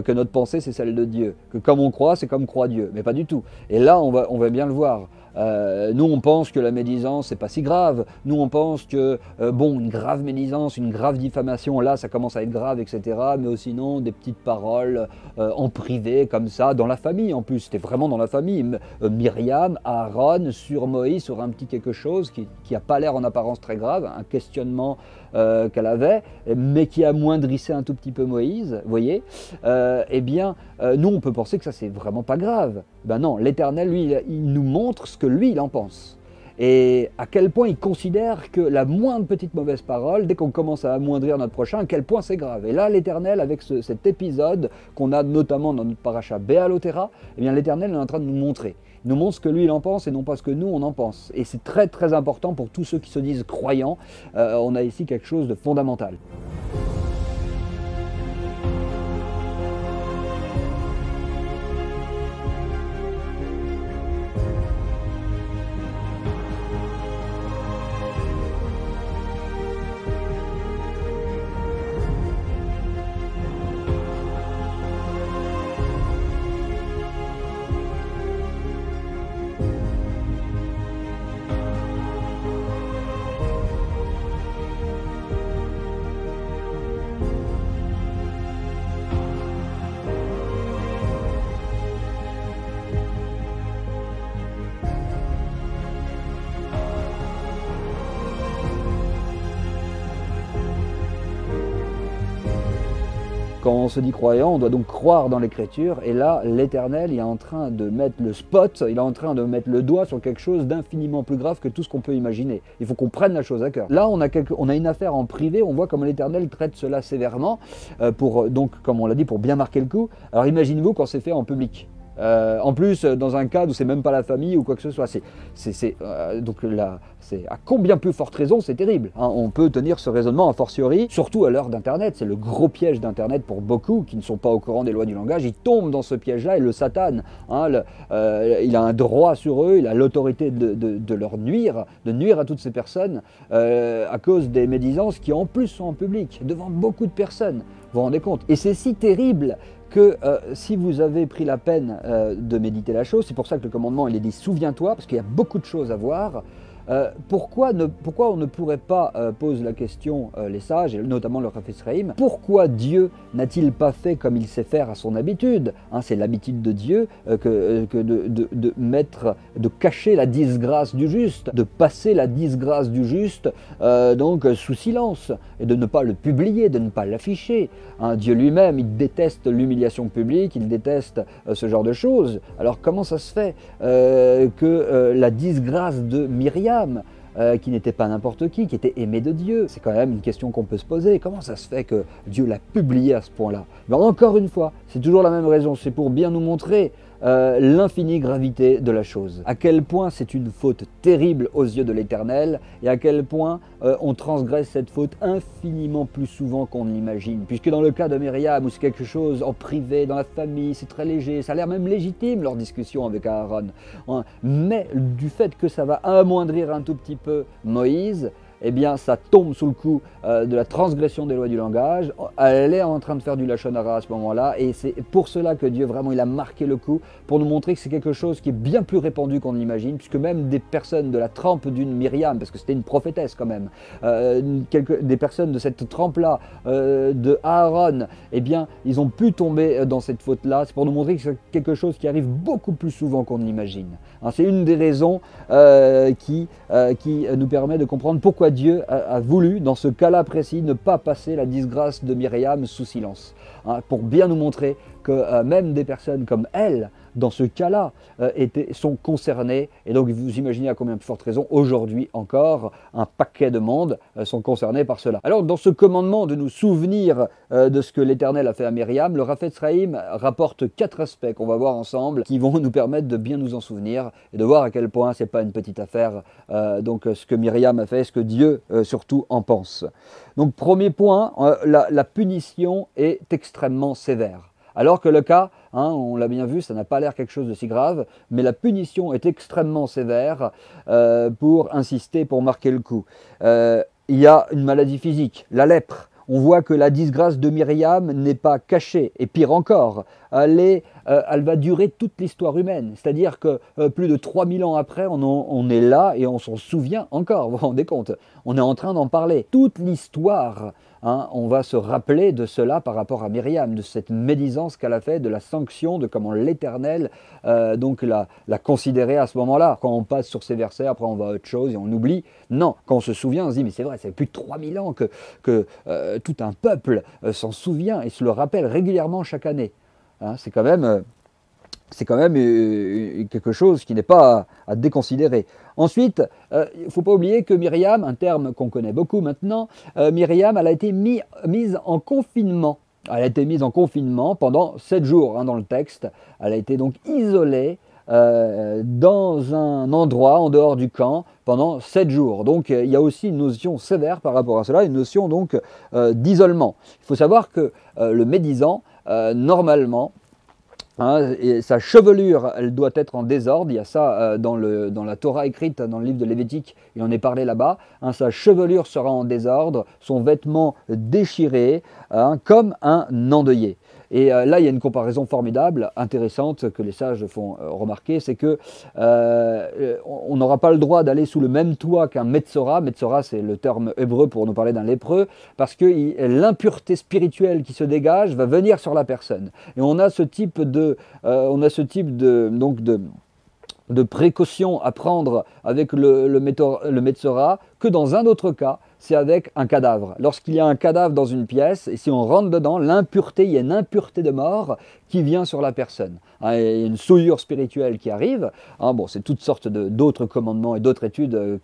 notre pensée c'est celle de Dieu. Que comme on croit, c'est comme croit Dieu. Mais pas du tout. Et là on va bien le voir. Nous on pense que la médisance c'est pas si grave, nous on pense que bon, une grave médisance, une grave diffamation, là ça commence à être grave, etc. Mais sinon des petites paroles en privé comme ça, dans la famille en plus, c'était vraiment dans la famille. Myriam, Aaron, sur Moïse, sur un petit quelque chose qui n'a pas l'air en apparence très grave, un questionnement qu'elle avait, mais qui amoindrissait un tout petit peu Moïse, vous voyez, eh bien, nous on peut penser que ça c'est vraiment pas grave. Ben non, l'Éternel, lui, il nous montre ce que lui, il en pense. Et à quel point il considère que la moindre petite mauvaise parole, dès qu'on commence à amoindrir notre prochain, à quel point c'est grave. Et là, l'Éternel, avec cet épisode qu'on a notamment dans notre paracha Béalothéra, eh bien l'Éternel est en train de nous montrer. Il nous montre ce que lui il en pense et non pas ce que nous on en pense. Et c'est très très important pour tous ceux qui se disent croyants. On a ici quelque chose de fondamental. Quand on se dit croyant, on doit donc croire dans l'écriture, et là, l'Éternel est en train de mettre le spot, il est en train de mettre le doigt sur quelque chose d'infiniment plus grave que tout ce qu'on peut imaginer. Il faut qu'on prenne la chose à cœur. Là, on a une affaire en privé, on voit comment l'Éternel traite cela sévèrement, donc, comme on l'a dit, pour bien marquer le coup. Alors imaginez-vous quand c'est fait en public. En plus, dans un cadre où c'est même pas la famille ou quoi que ce soit, donc là, c'est à combien plus forte raison, c'est terrible. Hein. On peut tenir ce raisonnement a fortiori, surtout à l'heure d'Internet. C'est le gros piège d'Internet pour beaucoup qui ne sont pas au courant des lois du langage. Ils tombent dans ce piège-là et le Satan, hein, il a un droit sur eux, il a l'autorité de leur nuire, de nuire à toutes ces personnes à cause des médisances qui en plus sont en public, devant beaucoup de personnes. Vous vous rendez compte? Et c'est si terrible que si vous avez pris la peine de méditer la chose, c'est pour ça que le commandement il est dit souviens-toi, parce qu'il y a beaucoup de choses à voir. Pourquoi on ne pourrait pas, pose la question les sages, et notamment le Rav Sraim, pourquoi Dieu n'a-t-il pas fait comme il sait faire à son habitude, hein, c'est l'habitude de Dieu que de cacher la disgrâce du juste, de passer la disgrâce du juste donc sous silence, et de ne pas le publier, de ne pas l'afficher. Hein, Dieu lui-même, il déteste l'humiliation publique, il déteste ce genre de choses. Alors comment ça se fait que la disgrâce de Myriam, qui n'était pas n'importe qui était aimé de Dieu. C'est quand même une question qu'on peut se poser. Comment ça se fait que Dieu l'a publié à ce point-là? Mais encore une fois, c'est toujours la même raison. C'est pour bien nous montrer l'infinie gravité de la chose. À quel point c'est une faute terrible aux yeux de l'Éternel et à quel point on transgresse cette faute infiniment plus souvent qu'on ne l'imagine. Puisque dans le cas de Myriam, où c'est quelque chose en privé, dans la famille, c'est très léger, ça a l'air même légitime leur discussion avec Aaron. Hein. Mais du fait que ça va amoindrir un tout petit peu Moïse, eh bien ça tombe sous le coup de la transgression des lois du langage. Elle est en train de faire du lachon hara à ce moment-là, et c'est pour cela que Dieu vraiment il a marqué le coup, pour nous montrer que c'est quelque chose qui est bien plus répandu qu'on l'imagine, puisque même des personnes de la trempe d'une Myriam, parce que c'était une prophétesse quand même, des personnes de cette trempe-là, de Aaron, eh bien ils ont pu tomber dans cette faute-là. C'est pour nous montrer que c'est quelque chose qui arrive beaucoup plus souvent qu'on l'imagine. Hein, c'est une des raisons qui nous permet de comprendre pourquoi Dieu a voulu, dans ce cas-là précis, ne pas passer la disgrâce de Myriam sous silence. Hein, pour bien nous montrer que même des personnes comme elle, dans ce cas-là, sont concernées. Et donc vous imaginez à combien de forte raison, aujourd'hui encore, un paquet de monde sont concernés par cela. Alors dans ce commandement de nous souvenir de ce que l'Éternel a fait à Myriam, le Rav Sraim rapporte 4 aspects qu'on va voir ensemble, qui vont nous permettre de bien nous en souvenir et de voir à quel point c'est pas une petite affaire, donc ce que Myriam a fait, ce que Dieu surtout en pense. Donc premier point, la punition est extrêmement sévère. Alors que le cas, hein, on l'a bien vu, ça n'a pas l'air quelque chose de si grave, mais la punition est extrêmement sévère pour insister, pour marquer le coup. Il y a une maladie physique, la lèpre. On voit que la disgrâce de Myriam n'est pas cachée, et pire encore, elle va durer toute l'histoire humaine. C'est-à-dire que plus de 3000 ans après, on est là et on s'en souvient encore, vous vous rendez compte? On est en train d'en parler. Toute l'histoire, hein, on va se rappeler de cela par rapport à Myriam, de cette médisance qu'elle a fait, de la sanction, de comment l'Éternel donc l'a considérée à ce moment-là. Quand on passe sur ces versets, après on va à autre chose et on oublie. Non, quand on se souvient, on se dit, mais c'est vrai, ça fait plus de 3000 ans que tout un peuple s'en souvient et se le rappelle régulièrement chaque année. Hein, c'est quand même quelque chose qui n'est pas à déconsidérer. Ensuite, il ne faut pas oublier que Myriam, un terme qu'on connaît beaucoup maintenant, Myriam, elle a été mise en confinement. Elle a été mise en confinement pendant 7 jours, hein, dans le texte. Elle a été donc isolée dans un endroit en dehors du camp pendant 7 jours. Donc il y a aussi une notion sévère par rapport à cela, une notion donc d'isolement. Il faut savoir que le médisant, normalement, hein, et sa chevelure, elle doit être en désordre. Il y a ça dans la Torah écrite, dans le livre de Lévitique, il en est parlé là-bas. Hein, sa chevelure sera en désordre, son vêtement déchiré, hein, comme un endeuillé. Et là, il y a une comparaison formidable, intéressante, que les sages font remarquer, c'est que on n'aura pas le droit d'aller sous le même toit qu'un Metzora. Metzora, c'est le terme hébreu pour nous parler d'un lépreux, parce que l'impureté spirituelle qui se dégage va venir sur la personne. Et on a ce type de précaution à prendre avec le Metzora que dans un autre cas, c'est avec un cadavre. Lorsqu'il y a un cadavre dans une pièce, et si on rentre dedans, l'impureté, il y a une impureté de mort qui vient sur la personne. Il y a une souillure spirituelle qui arrive. Bon, c'est toutes sortes d'autres commandements et d'autres études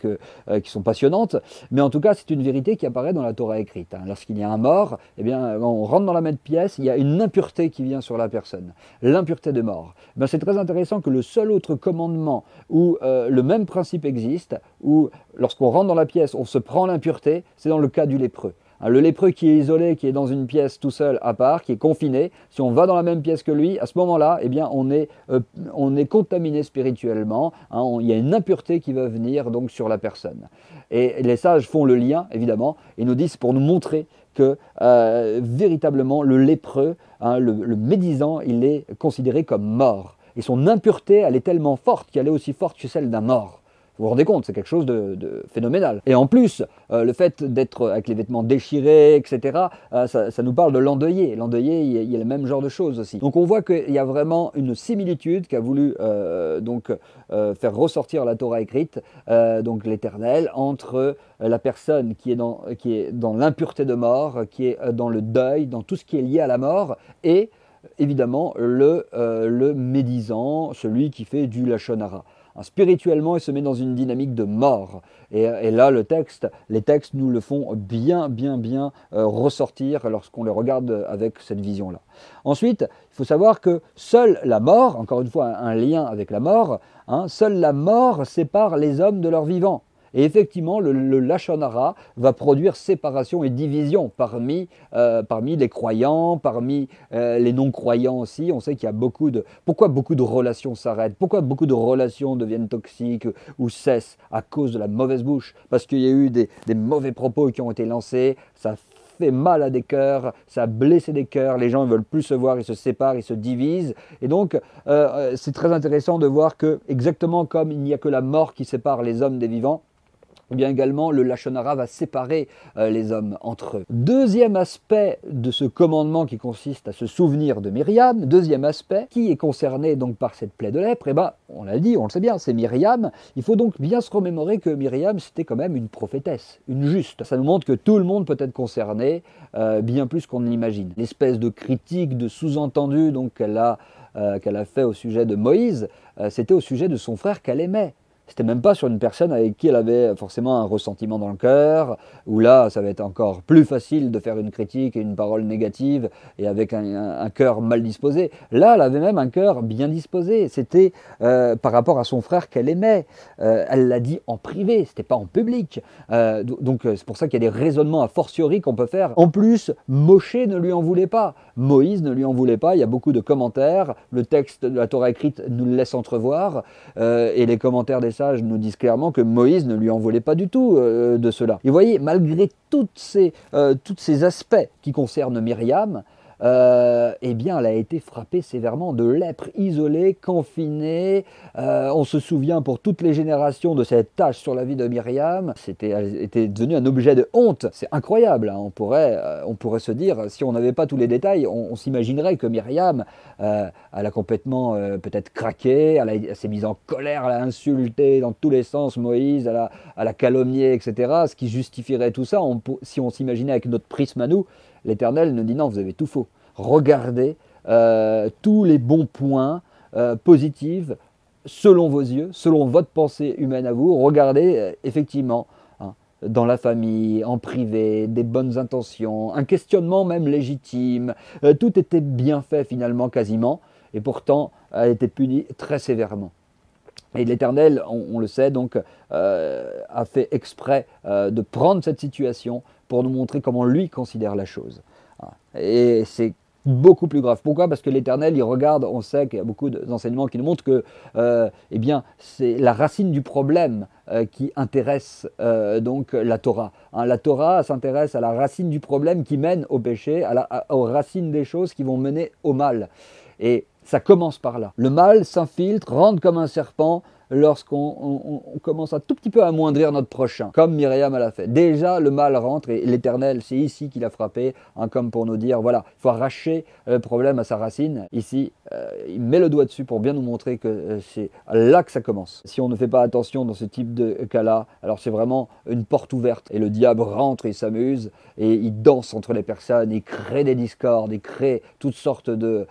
qui sont passionnantes, mais en tout cas, c'est une vérité qui apparaît dans la Torah écrite. Lorsqu'il y a un mort, eh bien, on rentre dans la même pièce, il y a une impureté qui vient sur la personne, l'impureté de mort. C'est très intéressant que le seul autre commandement où le même principe existe, où lorsqu'on rentre dans la pièce, on se prend l'impureté, c'est dans le cas du lépreux. Le lépreux qui est isolé, qui est dans une pièce tout seul à part, qui est confiné, si on va dans la même pièce que lui, à ce moment-là, eh bien, on est contaminé spirituellement. Il y a une impureté qui va venir donc sur la personne. Et les sages font le lien, évidemment, et nous disent pour nous montrer que véritablement le lépreux, le médisant, il est considéré comme mort. Et son impureté, elle est tellement forte qu'elle est aussi forte que celle d'un mort. Vous vous rendez compte, c'est quelque chose de phénoménal. Et en plus, le fait d'être avec les vêtements déchirés, etc., ça nous parle de l'endeuillé. L'endeuillé, il y a le même genre de choses aussi. Donc on voit qu'il y a vraiment une similitude qu'a voulu faire ressortir la Torah écrite, donc l'Éternel, entre la personne qui est dans l'impureté de mort, qui est dans le deuil, dans tout ce qui est lié à la mort, et évidemment le médisant, celui qui fait du lachon hara. Spirituellement, il se met dans une dynamique de mort. Et là, les textes nous le font bien ressortir lorsqu'on les regarde avec cette vision-là. Ensuite, il faut savoir que seule la mort, encore une fois un lien avec la mort, seule la mort sépare les hommes de leurs vivants. Et effectivement, le lachon hara va produire séparation et division parmi les croyants, parmi les non-croyants aussi. On sait qu'il y a pourquoi beaucoup de relations s'arrêtent, pourquoi beaucoup de relations deviennent toxiques ou cessent à cause de la mauvaise bouche, parce qu'il y a eu des mauvais propos qui ont été lancés, ça fait mal à des cœurs, ça a blessé des cœurs, les gens ne veulent plus se voir, ils se séparent, ils se divisent. Et donc, c'est très intéressant de voir que, exactement comme il n'y a que la mort qui sépare les hommes des vivants, eh bien également le lachon hara va séparer les hommes entre eux. Deuxième aspect de ce commandement qui consiste à se souvenir de Myriam, deuxième aspect qui est concerné donc par cette plaie de lèpre, on l'a dit, on le sait bien, c'est Myriam. Il faut donc bien se remémorer que Myriam c'était quand même une prophétesse, une juste. Ça nous montre que tout le monde peut être concerné, bien plus qu'on ne l'imagine. L'espèce de critique, de sous-entendu donc qu'elle a fait au sujet de Moïse, c'était au sujet de son frère qu'elle aimait. C'était même pas sur une personne avec qui elle avait forcément un ressentiment dans le cœur, où là, ça va être encore plus facile de faire une critique et une parole négative et avec un cœur mal disposé. Là, elle avait même un cœur bien disposé. C'était par rapport à son frère qu'elle aimait. Elle l'a dit en privé, c'était pas en public. Donc c'est pour ça qu'il y a des raisonnements a fortiori qu'on peut faire. En plus, Moshe ne lui en voulait pas. Moïse ne lui en voulait pas. Il y a beaucoup de commentaires. Le texte de la Torah écrite nous le laisse entrevoir. Et les commentaires des sages nous disent clairement que Moïse ne lui en voulait pas du tout de cela. Et vous voyez, malgré tous ces aspects qui concernent Myriam, eh bien, elle a été frappée sévèrement de lèpre, isolée, confinée. On se souvient pour toutes les générations de cette tache sur la vie de Myriam. Elle était devenue un objet de honte. C'est incroyable. On pourrait se dire, si on n'avait pas tous les détails, on s'imaginerait que Myriam, elle a complètement peut-être craqué, elle s'est mise en colère, elle a insulté dans tous les sens Moïse, elle a calomnié, etc. Ce qui justifierait tout ça, si on s'imaginait avec notre prisme à nous. L'Éternel nous dit non, vous avez tout faux. Regardez tous les bons points positifs selon vos yeux, selon votre pensée humaine à vous. Regardez effectivement dans la famille, en privé, des bonnes intentions, un questionnement même légitime. Tout était bien fait finalement quasiment et pourtant elle était punie très sévèrement. Et l'Éternel, on le sait, donc, a fait exprès de prendre cette situation pour nous montrer comment lui considère la chose. Et c'est beaucoup plus grave. Pourquoi ? Parce que l'Éternel, il regarde, on sait qu'il y a beaucoup d'enseignements qui nous montrent que eh bien, c'est la racine du problème qui intéresse donc la Torah. La Torah s'intéresse à la racine du problème qui mène au péché, aux racines des choses qui vont mener au mal. Et ça commence par là. Le mal s'infiltre, rentre comme un serpent, lorsqu'on commence un tout petit peu à amoindrir notre prochain, comme Myriam l'a fait. Déjà, le mal rentre et l'Éternel, c'est ici qu'il a frappé, hein, comme pour nous dire, voilà, il faut arracher le problème à sa racine. Ici, il met le doigt dessus pour bien nous montrer que c'est là que ça commence. Si on ne fait pas attention dans ce type de cas-là, alors c'est vraiment une porte ouverte et le diable rentre, il s'amuse et il danse entre les personnes, il crée des discordes, il crée toutes sortes de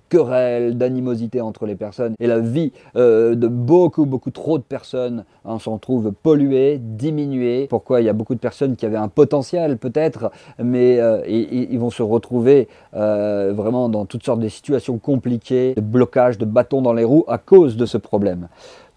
querelles, d'animosité entre les personnes et la vie de beaucoup trop de personnes s'en trouve polluée, diminuée. Pourquoi? Il y a beaucoup de personnes qui avaient un potentiel peut-être, mais ils vont se retrouver vraiment dans toutes sortes de situations compliquées, de blocage, de bâtons dans les roues à cause de ce problème.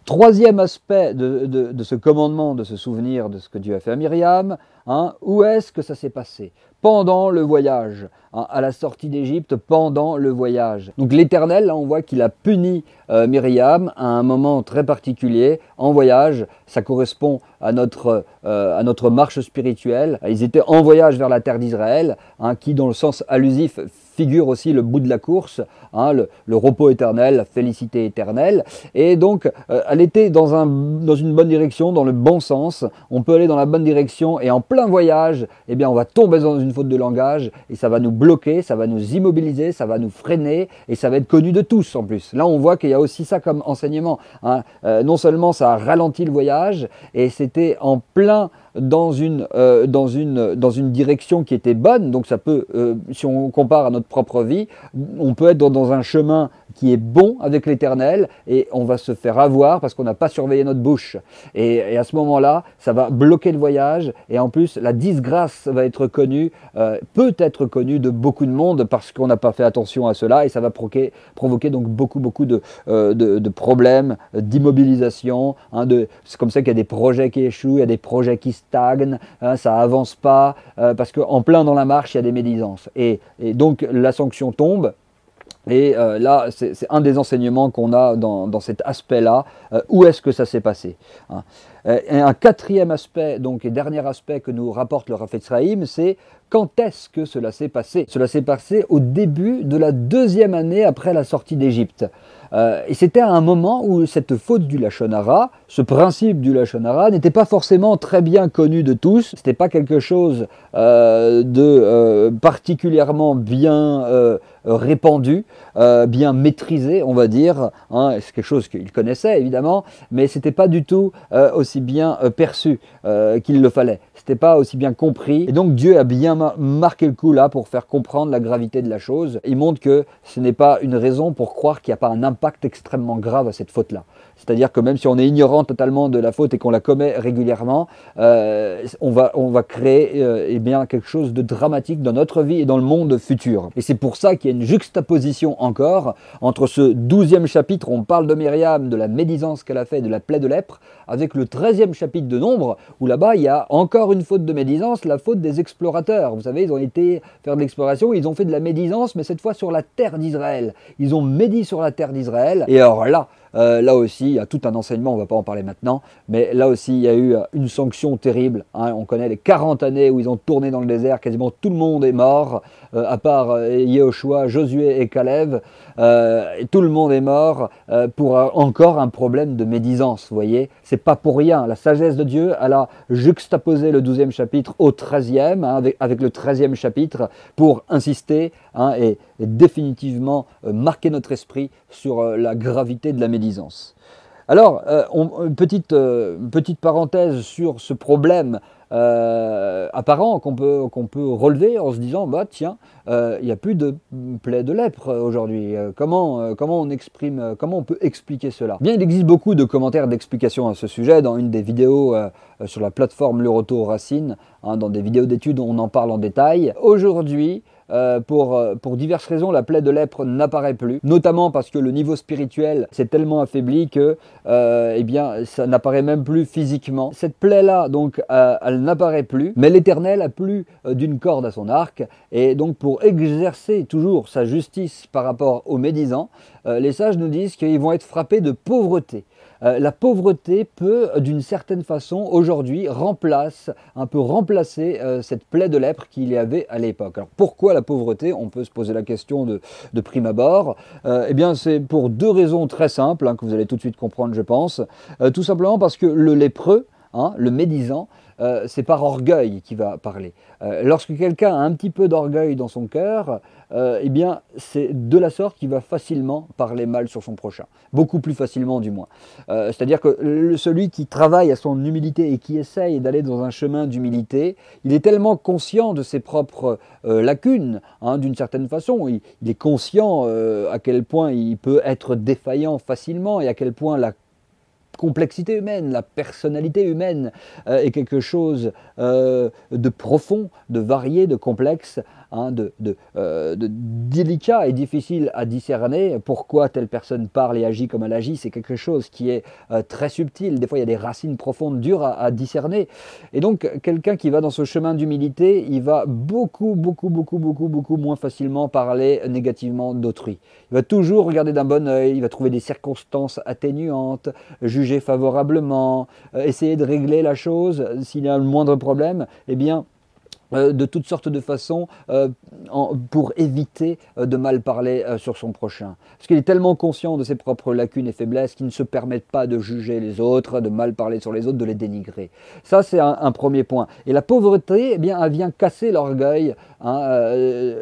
Troisième aspect de ce commandement, de se souvenir de ce que Dieu a fait à Myriam, hein, où est-ce que ça s'est passé? Pendant le voyage, hein, à la sortie d'Égypte, pendant le voyage. Donc l'Éternel, là on voit qu'il a puni Myriam à un moment très particulier, en voyage. Ça correspond à notre marche spirituelle. Ils étaient en voyage vers la terre d'Israël, hein, qui dans le sens allusif figure aussi le bout de la course, hein, le repos éternel, la félicité éternelle. Et donc, elle était dans une bonne direction, dans le bon sens. On peut aller dans la bonne direction et en plein voyage, eh bien, on va tomber dans une faute de langage et ça va nous bloquer, ça va nous immobiliser, ça va nous freiner et ça va être connu de tous en plus. Là, on voit qu'il y a aussi ça comme enseignement, hein. Non seulement ça a ralenti le voyage et c'était en plein dans une direction qui était bonne, donc ça peut, si on compare à notre propre vie, on peut être dans un chemin qui est bon avec l'Éternel et on va se faire avoir parce qu'on n'a pas surveillé notre bouche. Et à ce moment-là, ça va bloquer le voyage et en plus, la disgrâce va être connue, peut être connue de beaucoup de monde parce qu'on n'a pas fait attention à cela et ça va provoquer donc beaucoup de problèmes, d'immobilisation. Hein, c'est comme ça qu'il y a des projets qui échouent, il y a des projets qui stagnent, hein, ça avance pas parce qu'en plein dans la marche, il y a des médisances. Et donc, la sanction tombe. Et là, c'est un des enseignements qu'on a dans cet aspect-là. Où est-ce que ça s'est passé, hein? Et un quatrième aspect, donc, et dernier aspect que nous rapporte le Rapha Tzraïm, c'est quand est-ce que cela s'est passé? Cela s'est passé au début de la 2e année après la sortie d'Égypte. Et c'était à un moment où cette faute du Lachon Hara, ce principe du Lachon Hara, n'était pas forcément très bien connu de tous. Ce n'était pas quelque chose de particulièrement bien répandu, bien maîtrisé, on va dire. Hein, c'est quelque chose qu'ils connaissaient évidemment, mais ce n'était pas du tout aussi bien perçu qu'il le fallait. C'était pas aussi bien compris. Et donc Dieu a bien marqué le coup là pour faire comprendre la gravité de la chose. Il montre que ce n'est pas une raison pour croire qu'il n'y a pas un impact extrêmement grave à cette faute-là. C'est-à-dire que même si on est ignorant totalement de la faute et qu'on la commet régulièrement, on va créer eh bien, quelque chose de dramatique dans notre vie et dans le monde futur. Et c'est pour ça qu'il y a une juxtaposition encore entre ce 12e chapitre où on parle de Myriam, de la médisance qu'elle a fait, de la plaie de lèpre, avec le 13e chapitre de Nombre, où là-bas il y a encore une faute de médisance, la faute des explorateurs. Vous savez, ils ont été faire de l'exploration, ils ont fait de la médisance, mais cette fois sur la terre d'Israël. Ils ont médit sur la terre d'Israël, et alors là aussi, il y a tout un enseignement, on ne va pas en parler maintenant, mais là aussi, il y a eu une sanction terrible. Hein. On connaît les 40 années où ils ont tourné dans le désert, quasiment tout le monde est mort, à part Yehoshua, Josué et Caleb. Et tout le monde est mort pour encore un problème de médisance, vous voyez. C'est pas pour rien. La sagesse de Dieu, elle a juxtaposé le 12e chapitre au 13e, hein, avec le 13e chapitre, pour insister hein, et définitivement marquer notre esprit sur la gravité de la médisance. Alors, petite parenthèse sur ce problème apparent qu'on peut relever en se disant bah tiens, il n'y a plus de plaie de lèpre aujourd'hui. Comment on peut expliquer cela? Bien, il existe beaucoup de commentaires d'explications à ce sujet. Dans une des vidéos sur la plateforme Le Retour aux Racines, hein, dans des vidéos d'études, on en parle en détail. Aujourd'hui, pour diverses raisons, la plaie de lèpre n'apparaît plus, notamment parce que le niveau spirituel s'est tellement affaibli que eh bien, ça n'apparaît même plus physiquement. Cette plaie-là, donc, elle n'apparaît plus, mais l'Éternel a plus d'une corde à son arc, et donc pour exercer toujours sa justice par rapport aux médisants, les sages nous disent qu'ils vont être frappés de pauvreté. la pauvreté peut, d'une certaine façon, aujourd'hui, remplacer cette plaie de lèpre qu'il y avait à l'époque. Alors pourquoi la pauvreté? On peut se poser la question de prime abord. Eh bien, c'est pour deux raisons très simples, hein, que vous allez tout de suite comprendre, je pense. Tout simplement parce que le lépreux, hein, le médisant, c'est par orgueil qu'il va parler. Lorsque quelqu'un a un petit peu d'orgueil dans son cœur, eh bien, c'est de la sorte qu'il va facilement parler mal sur son prochain. Beaucoup plus facilement, du moins. C'est-à-dire que celui qui travaille à son humilité et qui essaye d'aller dans un chemin d'humilité, il est tellement conscient de ses propres lacunes, hein, d'une certaine façon. Il est conscient à quel point il peut être défaillant facilement et à quel point la complexité humaine, la personnalité humaine est quelque chose de profond, de varié, de complexe, hein, de délicat et difficile à discerner. Pourquoi telle personne parle et agit comme elle agit, c'est quelque chose qui est très subtil. Des fois, il y a des racines profondes, dures à discerner. Et donc, quelqu'un qui va dans ce chemin d'humilité, il va beaucoup moins facilement parler négativement d'autrui. Il va toujours regarder d'un bon œil, il va trouver des circonstances atténuantes, juger favorablement, essayer de régler la chose. S'il y a le moindre problème, eh bien, de toutes sortes de façons pour éviter de mal parler sur son prochain. Parce qu'il est tellement conscient de ses propres lacunes et faiblesses qu'il ne se permet pas de juger les autres, de mal parler sur les autres, de les dénigrer. Ça, c'est un premier point. Et la pauvreté, eh bien, elle vient casser l'orgueil. Hein,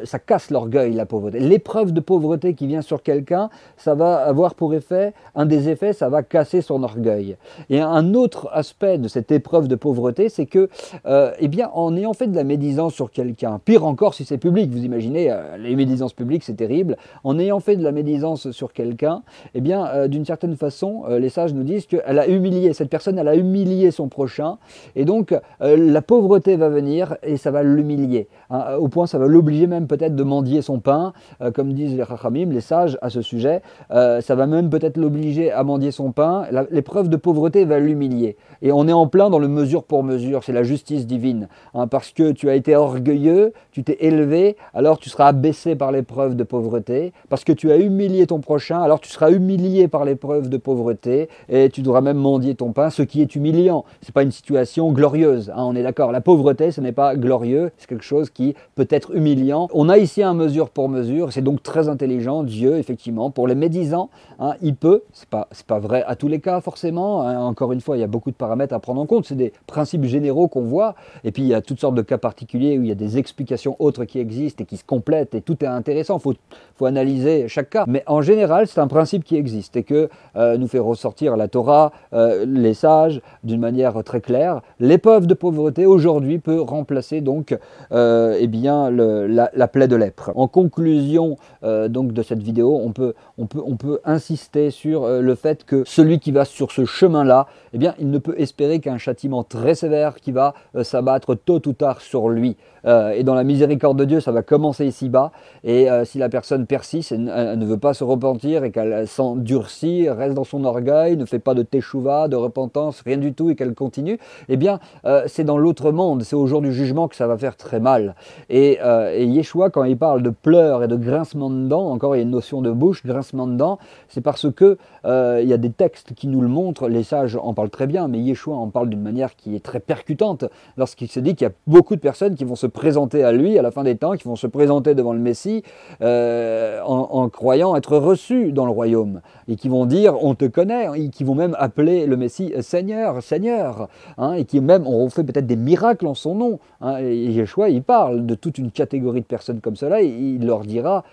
ça casse l'orgueil, la pauvreté. L'épreuve de pauvreté qui vient sur quelqu'un, ça va avoir pour effet, un des effets, ça va casser son orgueil. Et un autre aspect de cette épreuve de pauvreté, c'est que, eh bien, en ayant fait de la médisance sur quelqu'un, pire encore si c'est public, vous imaginez, les médisances publiques, c'est terrible, en ayant fait de la médisance sur quelqu'un, eh bien, d'une certaine façon, les sages nous disent qu'elle a humilié, cette personne, elle a humilié son prochain, et donc la pauvreté va venir et ça va l'humilier, hein, au point ça va l'obliger même peut-être de mendier son pain, comme disent les Chachamim, les sages à ce sujet, ça va même peut-être l'obliger à mendier son pain, l'épreuve de pauvreté va l'humilier, et on est en plein dans le mesure pour mesure, c'est la justice divine, hein, parce que tu as été orgueilleux, tu t'es élevé, alors tu seras abaissé par l'épreuve de pauvreté, parce que tu as humilié ton prochain, alors tu seras humilié par l'épreuve de pauvreté, et tu devras même mendier ton pain, ce qui est humiliant. Ce n'est pas une situation glorieuse, hein, on est d'accord. La pauvreté, ce n'est pas glorieux, c'est quelque chose qui peut être humiliant. On a ici un mesure pour mesure, c'est donc très intelligent, Dieu, effectivement, pour les médisants, hein, il peut, c'est pas vrai à tous les cas forcément, hein, encore une fois, il y a beaucoup de paramètres à prendre en compte, c'est des principes généraux qu'on voit, et puis il y a toutes sortes de cas particuliers où il y a des explications autres qui existent et qui se complètent, et tout est intéressant, il faut analyser chaque cas. Mais en général, c'est un principe qui existe et que nous fait ressortir la Torah, les sages, d'une manière très claire. L'épreuve de pauvreté, aujourd'hui, peut remplacer donc eh bien, la plaie de lèpre. En conclusion donc de cette vidéo, on peut insister sur le fait que celui qui va sur ce chemin-là, eh bien, il ne peut espérer qu'un châtiment très sévère qui va s'abattre tôt ou tard sur lui. Et dans la miséricorde de Dieu, ça va commencer ici-bas. Et si la personne persiste, elle ne veut pas se repentir et qu'elle s'endurcit, reste dans son orgueil, ne fait pas de teshuva, de repentance, rien du tout, et qu'elle continue, eh bien, c'est dans l'autre monde, c'est au jour du jugement que ça va faire très mal. Et Yeshua, quand il parle de pleurs et de grincement de dents, encore il y a une notion de bouche, grincement de dents, c'est parce que il y a des textes qui nous le montrent, les sages en parlent très bien, mais Yeshua en parle d'une manière qui est très percutante, lorsqu'il se dit qu'il y a beaucoup de personnes qui vont se présenter à lui à la fin des temps, qui vont se présenter devant le Messie en croyant être reçus dans le royaume, et qui vont dire on te connaît, et qui vont même appeler le Messie Seigneur, Seigneur, hein, et qui même auront fait peut-être des miracles en son nom, hein, et Yeshua il parle de toute une catégorie de personnes comme cela, et il leur dira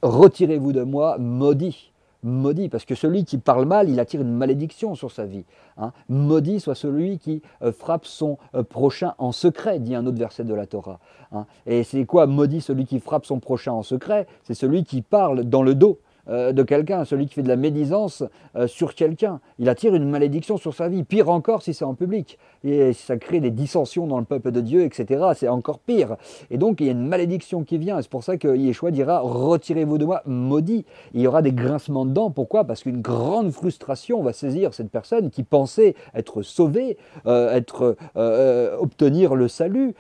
retirez-vous de moi, maudit. Maudit, parce que celui qui parle mal, il attire une malédiction sur sa vie. Hein. Maudit soit celui qui frappe son prochain en secret, dit un autre verset de la Torah. Hein. Et c'est quoi maudit celui qui frappe son prochain en secret? C'est celui qui parle dans le dos de quelqu'un, celui qui fait de la médisance sur quelqu'un. Il attire une malédiction sur sa vie. Pire encore si c'est en public. Et ça crée des dissensions dans le peuple de Dieu, etc. C'est encore pire. Et donc il y a une malédiction qui vient. Et c'est pour ça que Yeshua dira « Retirez-vous de moi, maudit ». Il y aura des grincements de dents. Pourquoi? Parce qu'une grande frustration va saisir cette personne qui pensait être sauvée, obtenir le salut.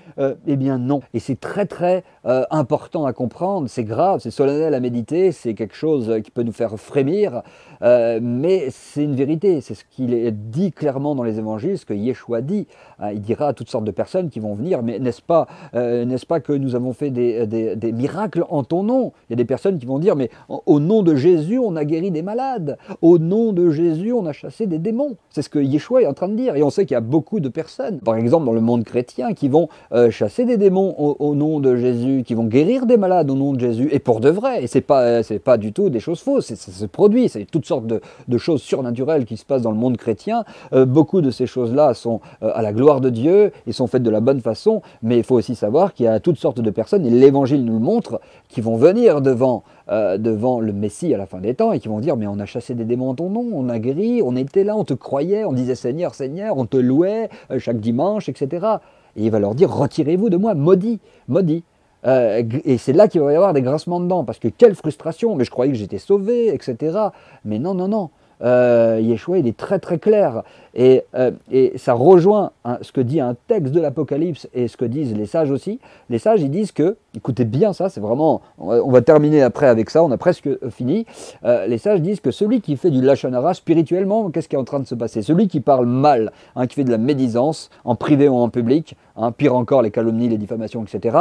Eh bien non. Et c'est très important à comprendre. C'est grave, c'est solennel à méditer. C'est quelque chose qui peut nous faire frémir, mais c'est une vérité, c'est ce qu'il est dit clairement dans les évangiles, ce que Yeshua dit. Il dira à toutes sortes de personnes qui vont venir, mais n'est-ce pas que nous avons fait des miracles en ton nom? Il y a des personnes qui vont dire, mais au nom de Jésus, on a guéri des malades, au nom de Jésus, on a chassé des démons. C'est ce que Yeshua est en train de dire, et on sait qu'il y a beaucoup de personnes, par exemple dans le monde chrétien, qui vont chasser des démons au nom de Jésus, qui vont guérir des malades au nom de Jésus, et pour de vrai, et c'est pas du tout des choses fausses, ça se produit, c'est toutes sortes de choses surnaturelles qui se passent dans le monde chrétien. Beaucoup de ces choses-là sont à la gloire de Dieu, et sont faites de la bonne façon, mais il faut aussi savoir qu'il y a toutes sortes de personnes, et l'Évangile nous le montre, qui vont venir devant le Messie à la fin des temps, et qui vont dire, mais on a chassé des démons en ton nom, on a guéri, on était là, on te croyait, on disait Seigneur, Seigneur, on te louait chaque dimanche, etc. Et il va leur dire, retirez-vous de moi, maudit, maudit. Et c'est là qu'il va y avoir des grincements de dents, parce que quelle frustration, mais je croyais que j'étais sauvé, etc. Mais non, non, non. Yeshua, il est très très clair, et ça rejoint ce que dit un texte de l'Apocalypse et ce que disent les sages aussi. Les sages, ils disent que, écoutez bien ça, c'est vraiment, on va terminer après avec ça, on a presque fini. Les sages disent que celui qui fait du lachon hara spirituellement, qu'est-ce qui est en train de se passer? Celui qui parle mal, qui fait de la médisance en privé ou en public, pire encore les calomnies, les diffamations, etc.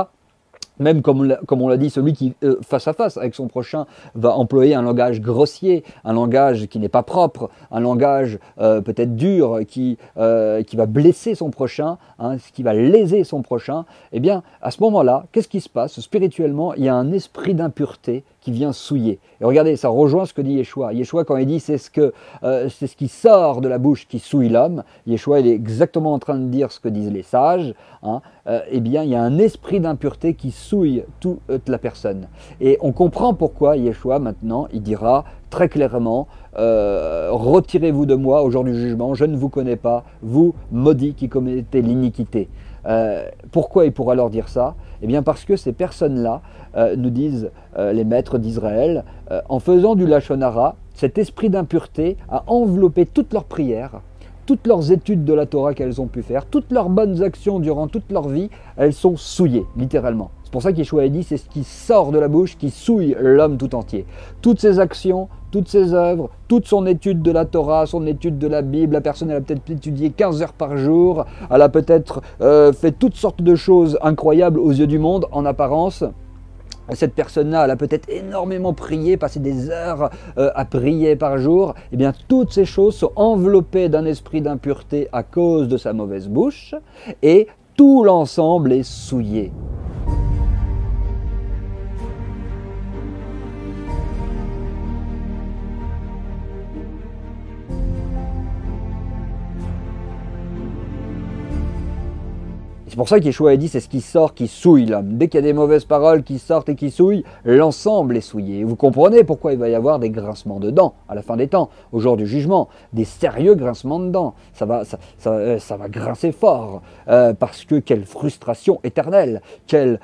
Même comme on l'a dit, celui qui, face à face avec son prochain, va employer un langage grossier, un langage qui n'est pas propre, un langage peut-être dur, qui va blesser son prochain, qui va léser son prochain, eh bien, à ce moment-là, qu'est-ce qui se passe? Spirituellement, il y a un esprit d'impureté qui vient souiller. Et regardez, ça rejoint ce que dit Yeshua. Yeshua, quand il dit c'est ce qui sort de la bouche qui souille l'homme, Yeshua, il est exactement en train de dire ce que disent les sages. Eh bien, il y a un esprit d'impureté qui souille toute la personne. Et on comprend pourquoi Yeshua, maintenant, il dira très clairement, retirez-vous de moi au jour du jugement, je ne vous connais pas, vous maudits qui commettez l'iniquité. Pourquoi il pourra leur dire ça? Eh bien parce que ces personnes-là, nous disent les maîtres d'Israël, en faisant du lachon hara, cet esprit d'impureté a enveloppé toutes leurs prières, toutes leurs études de la Torah qu'elles ont pu faire, toutes leurs bonnes actions durant toute leur vie, elles sont souillées, littéralement. C'est pour ça qu'Yeshua a dit, c'est ce qui sort de la bouche qui souille l'homme tout entier. Toutes ses actions, toutes ses œuvres, toute son étude de la Torah, son étude de la Bible, la personne elle a peut-être étudié 15 heures par jour, elle a peut-être fait toutes sortes de choses incroyables aux yeux du monde, en apparence. Cette personne-là, elle a peut-être énormément prié, passé des heures à prier par jour. Eh bien, toutes ces choses sont enveloppées d'un esprit d'impureté à cause de sa mauvaise bouche, et tout l'ensemble est souillé. C'est pour ça qu'Yeshua a dit, c'est ce qui sort qui souille l'homme. Dès qu'il y a des mauvaises paroles qui sortent et qui souillent, l'ensemble est souillé. Et vous comprenez pourquoi il va y avoir des grincements de dents à la fin des temps, au jour du jugement, des sérieux grincements de dents. Ça va grincer fort, parce que quelle frustration éternelle, quelle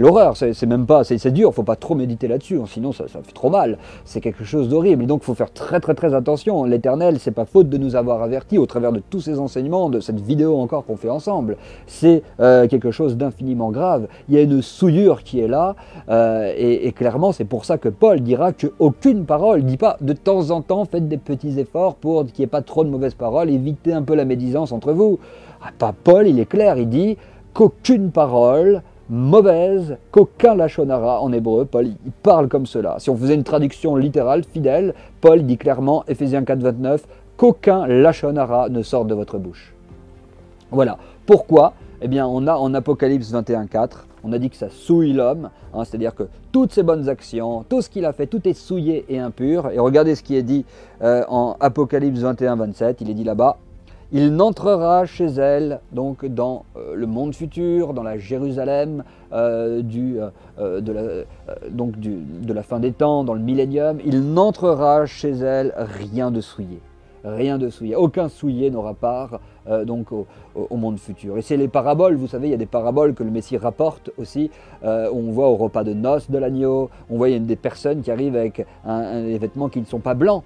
horreur. C'est même pas, c'est dur, il ne faut pas trop méditer là-dessus, sinon ça fait trop mal. C'est quelque chose d'horrible. Et donc il faut faire très très très attention. L'Éternel, c'est pas faute de nous avoir avertis au travers de tous ces enseignements, de cette vidéo encore qu'on fait ensemble. C'est quelque chose d'infiniment grave. Il y a une souillure qui est là, et clairement c'est pour ça que Paul dira qu'aucune parole, il dit pas de temps en temps faites des petits efforts pour qu'il n'y ait pas trop de mauvaises paroles, évitez un peu la médisance entre vous. Pas Paul, il est clair, il dit qu'aucune parole mauvaise, qu'aucun lachon hara en hébreu, Paul il parle comme cela. Si on faisait une traduction littérale, fidèle, Paul dit clairement, Éphésiens 4, 29, qu'aucun lachon hara ne sorte de votre bouche. Voilà. Pourquoi? Eh bien, on a en Apocalypse 21.4, on a dit que ça souille l'homme, c'est-à-dire que toutes ses bonnes actions, tout ce qu'il a fait, tout est souillé et impur. Et regardez ce qui est dit en Apocalypse 21.27, il est dit là-bas, il n'entrera chez elle, donc dans le monde futur, dans la Jérusalem de la fin des temps, dans le millénium, il n'entrera chez elle rien de souillé. Rien de souillé, aucun souillé n'aura part au monde futur. Et c'est les paraboles, vous savez, il y a des paraboles que le Messie rapporte aussi. On voit au repas de noces de l'agneau, on voit il y a des personnes qui arrivent avec des vêtements qui ne sont pas blancs.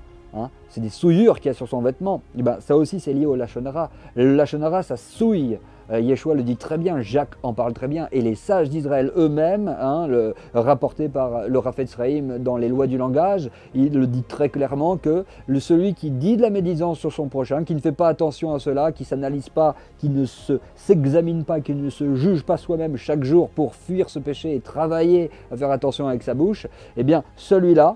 C'est des souillures qu'il y a sur son vêtement. Et ben, ça aussi c'est lié au lachon hara. Le lachon hara, ça souille Yeshua le dit très bien, Jacques en parle très bien, et les sages d'Israël eux-mêmes, hein, rapporté par le Rafetz Chaim dans les lois du langage, il le dit très clairement que celui qui dit de la médisance sur son prochain, qui ne fait pas attention à cela, qui ne s'analyse pas, qui ne s'examine pas, qui ne se juge pas soi-même chaque jour pour fuir ce péché et travailler à faire attention avec sa bouche, eh bien celui-là,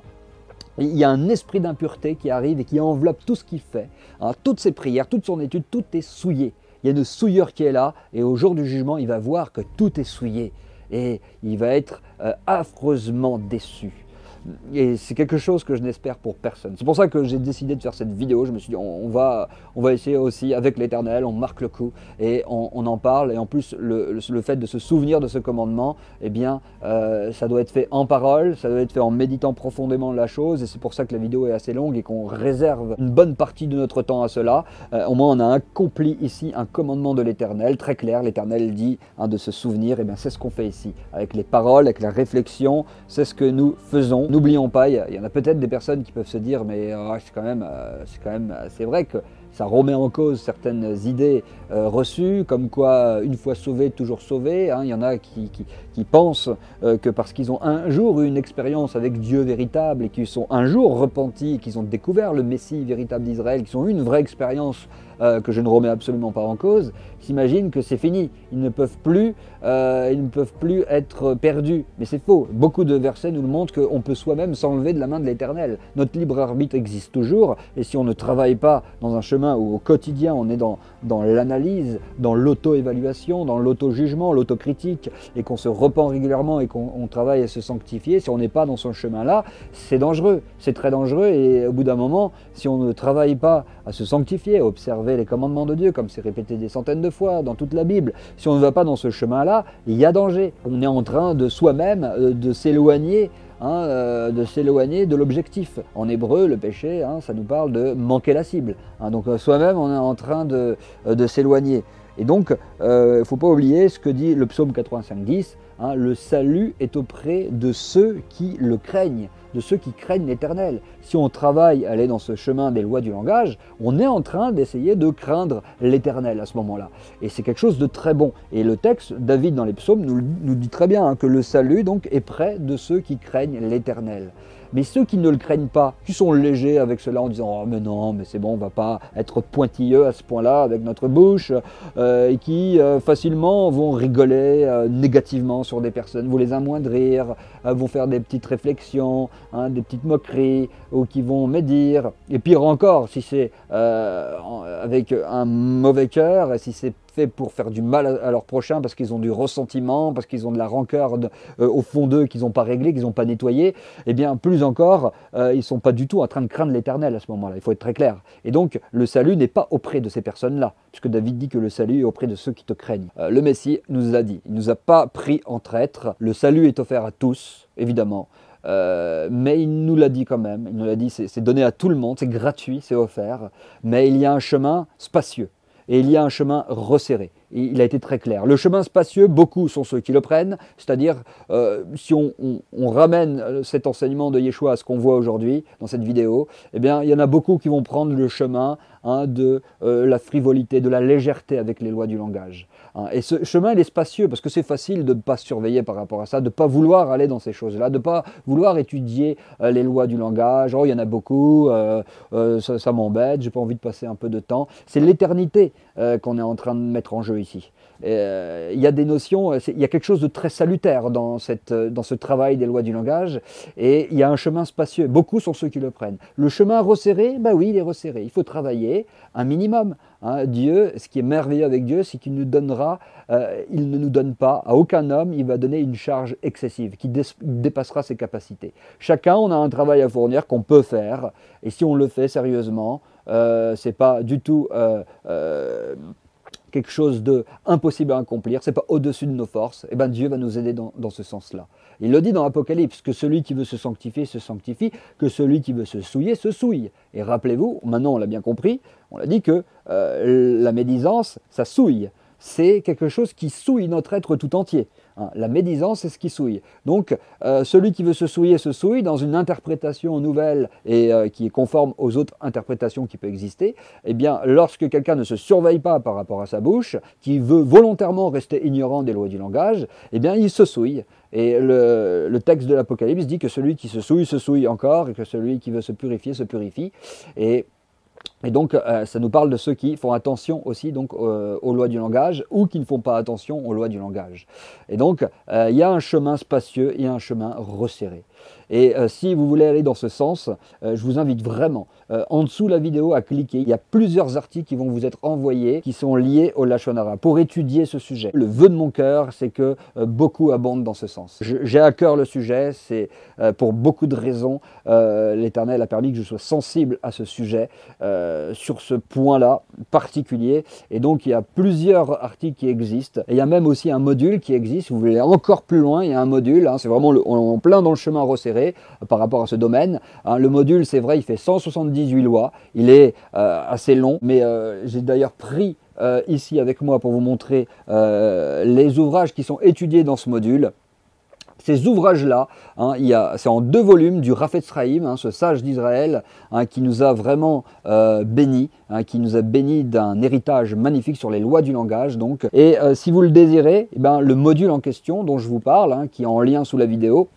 il y a un esprit d'impureté qui arrive et qui enveloppe tout ce qu'il fait, hein, toutes ses prières, toute son étude, tout est souillé. Il y a une souillure qui est là et au jour du jugement, il va voir que tout est souillé et il va être affreusement déçu. Et c'est quelque chose que je n'espère pour personne. C'est pour ça que j'ai décidé de faire cette vidéo. Je me suis dit, on va essayer aussi avec l'Éternel, on marque le coup et on en parle. Et en plus, le fait de se souvenir de ce commandement, eh bien, ça doit être fait en parole, ça doit être fait en méditant profondément la chose. Et c'est pour ça que la vidéo est assez longue et qu'on réserve une bonne partie de notre temps à cela. Au moins, on a accompli ici un commandement de l'Éternel, très clair. L'Éternel dit de se souvenir. Et bien, c'est ce qu'on fait ici, avec les paroles, avec la réflexion. C'est ce que nous faisons. N'oublions pas, il y en a peut-être des personnes qui peuvent se dire, mais c'est vrai que ça remet en cause certaines idées reçues, comme quoi une fois sauvé, toujours sauvé. Hein. Il y en a qui pensent que parce qu'ils ont un jour eu une expérience avec Dieu véritable et qu'ils sont un jour repentis, qu'ils ont découvert le Messie véritable d'Israël, qu'ils ont eu une vraie expérience que je ne remets absolument pas en cause, s'imaginent que c'est fini. Ils ne peuvent plus être perdus. Mais c'est faux. Beaucoup de versets nous le montrent qu'on peut soi-même s'enlever de la main de l'Éternel. Notre libre arbitre existe toujours. Et si on ne travaille pas dans un chemin où au quotidien on est dans l'analyse, dans l'auto-évaluation, dans l'auto-jugement, l'autocritique, et qu'on se repent régulièrement et qu'on travaille à se sanctifier, si on n'est pas dans ce chemin-là, c'est dangereux. C'est très dangereux. Et au bout d'un moment, si on ne travaille pas à se sanctifier, à observer les commandements de Dieu, comme c'est répété des centaines de fois dans toute la Bible, si on ne va pas dans ce chemin-là, il y a danger. On est en train de soi-même de s'éloigner de l'objectif. En hébreu, le péché, ça nous parle de manquer la cible. Donc soi-même, on est en train de s'éloigner. Et donc, il ne faut pas oublier ce que dit le psaume 85:10, le salut est auprès de ceux qui le craignent, de ceux qui craignent l'Éternel. Si on travaille à aller dans ce chemin des lois du langage, on est en train d'essayer de craindre l'Éternel à ce moment-là. Et c'est quelque chose de très bon. Et le texte, David dans les psaumes, nous dit très bien que le salut donc, est près de ceux qui craignent l'Éternel. Mais ceux qui ne le craignent pas, qui sont légers avec cela en disant « Oh mais non, mais c'est bon, on ne va pas être pointilleux à ce point-là avec notre bouche et qui facilement vont rigoler négativement sur des personnes, vont les amoindrir, vont faire des petites réflexions, des petites moqueries, ou qui vont médire. Et pire encore, si c'est avec un mauvais cœur, et si c'est fait pour faire du mal à leur prochain parce qu'ils ont du ressentiment, parce qu'ils ont de la rancœur au fond d'eux qu'ils n'ont pas réglé, qu'ils n'ont pas nettoyé, et bien plus encore, ils ne sont pas du tout en train de craindre l'Éternel à ce moment-là, il faut être très clair. Et donc le salut n'est pas auprès de ces personnes-là, puisque David dit que le salut est auprès de ceux qui te craignent. Le Messie nous a dit, il ne nous a pas pris en traître, le salut est offert à tous, évidemment, mais il nous l'a dit quand même, il nous l'a dit, c'est donné à tout le monde, c'est gratuit, c'est offert, mais il y a un chemin spacieux. Et il y a un chemin resserré. Et il a été très clair. Le chemin spacieux, beaucoup sont ceux qui le prennent, c'est-à-dire si on ramène cet enseignement de Yeshua à ce qu'on voit aujourd'hui dans cette vidéo, eh bien il y en a beaucoup qui vont prendre le chemin de la frivolité, de la légèreté avec les lois du langage. Et ce chemin, il est spacieux parce que c'est facile de ne pas surveiller par rapport à ça, de ne pas vouloir aller dans ces choses-là, de ne pas vouloir étudier les lois du langage. Oh, il y en a beaucoup, ça m'embête, j'ai pas envie de passer un peu de temps. C'est l'éternité qu'on est en train de mettre en jeu ici. Il y a des notions, il y a quelque chose de très salutaire dans ce travail des lois du langage, et il y a un chemin spacieux. Beaucoup sont ceux qui le prennent. Le chemin resserré, bah oui, il est resserré. Il faut travailler un minimum. Dieu, ce qui est merveilleux avec Dieu, c'est qu'il nous donnera, il ne nous donne pas à aucun homme, il va donner une charge excessive qui dépassera ses capacités. Chacun, on a un travail à fournir qu'on peut faire, et si on le fait sérieusement, c'est pas du tout quelque chose d'impossible à accomplir, c'est pas au-dessus de nos forces, et bien Dieu va nous aider dans ce sens-là. Il le dit dans l'Apocalypse, que celui qui veut se sanctifie, que celui qui veut se souille. Et rappelez-vous, maintenant on l'a bien compris, on l'a dit que la médisance, ça souille. c'est quelque chose qui souille notre être tout entier. La médisance, c'est ce qui souille. Donc, celui qui veut se souille dans une interprétation nouvelle et qui est conforme aux autres interprétations qui peuvent exister. Eh bien, lorsque quelqu'un ne se surveille pas par rapport à sa bouche, qui veut volontairement rester ignorant des lois du langage, eh bien, il se souille. Et le texte de l'Apocalypse dit que celui qui se souille encore, et que celui qui veut se purifier, se purifie. Et donc, ça nous parle de ceux qui font attention aussi donc, aux lois du langage ou qui ne font pas attention aux lois du langage. Et donc, il y a un chemin spacieux et un chemin resserré. Et si vous voulez aller dans ce sens, je vous invite vraiment, en dessous de la vidéo, à cliquer. Il y a plusieurs articles qui vont vous être envoyés, qui sont liés au Lachon Hara, pour étudier ce sujet. Le vœu de mon cœur, c'est que beaucoup abondent dans ce sens. J'ai à cœur le sujet, c'est pour beaucoup de raisons. L'Éternel a permis que je sois sensible à ce sujet, sur ce point-là particulier. Et donc, il y a plusieurs articles qui existent. Et il y a même aussi un module qui existe. Si vous voulez aller encore plus loin, il y a un module. Hein, c'est vraiment en plein dans le chemin resserré par rapport à ce domaine. Hein, le module, c'est vrai, il fait 178 lois. Il est assez long, mais j'ai d'ailleurs pris ici avec moi pour vous montrer les ouvrages qui sont étudiés dans ce module. Ces ouvrages-là, hein, c'est en 2 volumes du Raphetz Chaim, hein, ce sage d'Israël, hein, qui nous a vraiment bénis, hein, qui nous a bénis d'un héritage magnifique sur les lois du langage. Donc. Et si vous le désirez, eh ben, le module en question dont je vous parle, hein, qui est en lien sous la vidéo,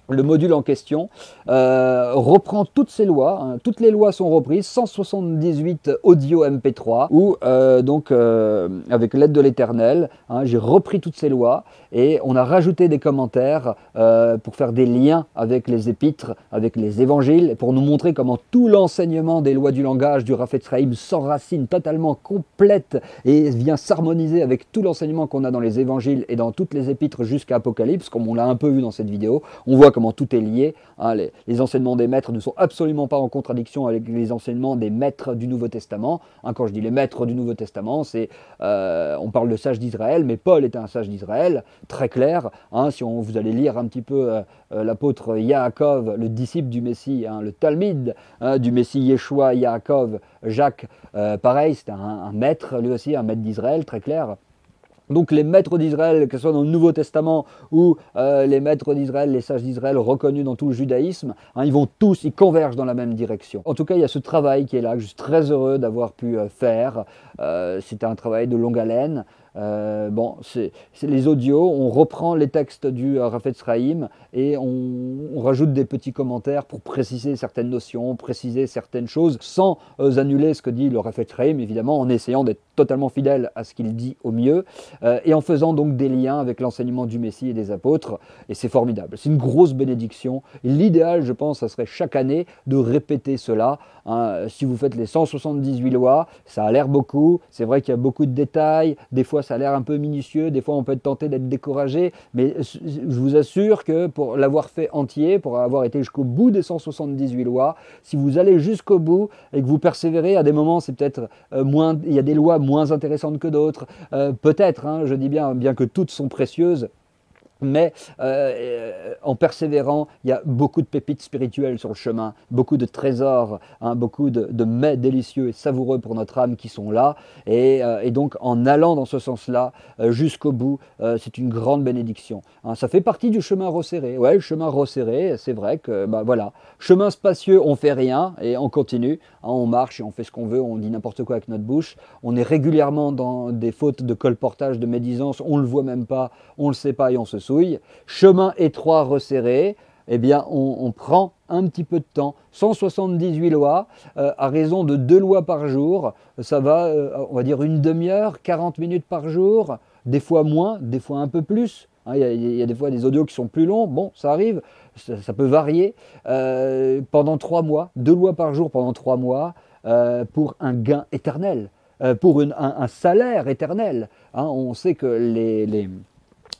le module en question reprend toutes ces lois, hein, toutes les lois sont reprises, 178 audio MP3, où donc avec l'aide de l'Éternel, hein, j'ai repris toutes ces lois et on a rajouté des commentaires pour faire des liens avec les épîtres, avec les évangiles, pour nous montrer comment tout l'enseignement des lois du langage du Raphetz Chaim s'enracine totalement complète et vient s'harmoniser avec tout l'enseignement qu'on a dans les évangiles et dans toutes les épîtres jusqu'à Apocalypse, comme on l'a un peu vu dans cette vidéo. On voit comment tout est lié. Hein, les enseignements des maîtres ne sont absolument pas en contradiction avec les enseignements des maîtres du Nouveau Testament. Hein, quand je dis les maîtres du Nouveau Testament, on parle de sages d'Israël, mais Paul était un sage d'Israël, très clair. Hein, si vous allez lire un petit peu l'apôtre Yaakov, le disciple du Messie, hein, le Talmide du Messie Yeshua, Yaakov, Jacques, pareil, c'était un maître, lui aussi, un maître d'Israël, très clair. Donc les maîtres d'Israël, que ce soit dans le Nouveau Testament ou les maîtres d'Israël, les sages d'Israël reconnus dans tout le judaïsme, hein, ils convergent dans la même direction. En tout cas, il y a ce travail qui est là, que je suis très heureux d'avoir pu faire. C'était un travail de longue haleine. Bon, c'est les audios, on reprend les textes du Raphetz Chaim et on rajoute des petits commentaires pour préciser certaines notions, préciser certaines choses, sans annuler ce que dit le Raphetz Chaim, évidemment, en essayant d'être totalement fidèle à ce qu'il dit au mieux, et en faisant donc des liens avec l'enseignement du Messie et des apôtres, et c'est formidable. C'est une grosse bénédiction. L'idéal, je pense, ça serait chaque année de répéter cela. Hein. Si vous faites les 178 lois, ça a l'air beaucoup, c'est vrai qu'il y a beaucoup de détails, des fois ça a l'air un peu minutieux, des fois on peut être tenté d'être découragé, mais je vous assure que pour l'avoir fait entier, pour avoir été jusqu'au bout des 178 lois, si vous allez jusqu'au bout et que vous persévérez, à des moments c'est peut-être il y a des lois moins intéressantes que d'autres, peut-être, hein, je dis bien que toutes sont précieuses, mais en persévérant, il y a beaucoup de pépites spirituelles sur le chemin, beaucoup de trésors, hein, beaucoup de mets délicieux et savoureux pour notre âme qui sont là. Et donc, en allant dans ce sens-là, jusqu'au bout, c'est une grande bénédiction. Hein, ça fait partie du chemin resserré. Ouais, le chemin resserré, c'est vrai que, bah voilà, chemin spacieux, on fait rien et on continue. Hein, on marche et on fait ce qu'on veut, on dit n'importe quoi avec notre bouche. On est régulièrement dans des fautes de colportage, de médisance, on le voit même pas, on le sait pas et on se souille. Chemin étroit resserré, eh bien on prend un petit peu de temps, 178 lois, à raison de 2 lois par jour, ça va, on va dire une demi-heure, 40 minutes par jour, des fois moins, des fois un peu plus. Hein, il y a des fois des audios qui sont plus longs, bon, ça arrive, ça peut varier. Pendant 3 mois, 2 lois par jour pendant 3 mois, pour un gain éternel, pour un salaire éternel. Hein, on sait que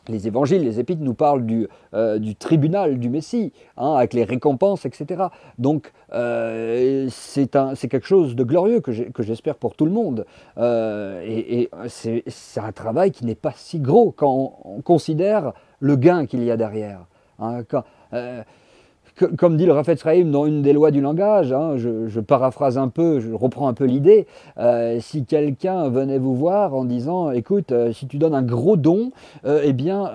les évangiles, les épîtres nous parlent du tribunal du Messie, hein, avec les récompenses, etc. Donc c'est quelque chose de glorieux que j'espère pour tout le monde. Et c'est un travail qui n'est pas si gros quand on considère le gain qu'il y a derrière. Hein, Comme dit le Rafetz Chaim dans une des lois du langage, hein, je paraphrase un peu, je reprends un peu l'idée, si quelqu'un venait vous voir en disant, écoute, si tu donnes un gros don, eh bien,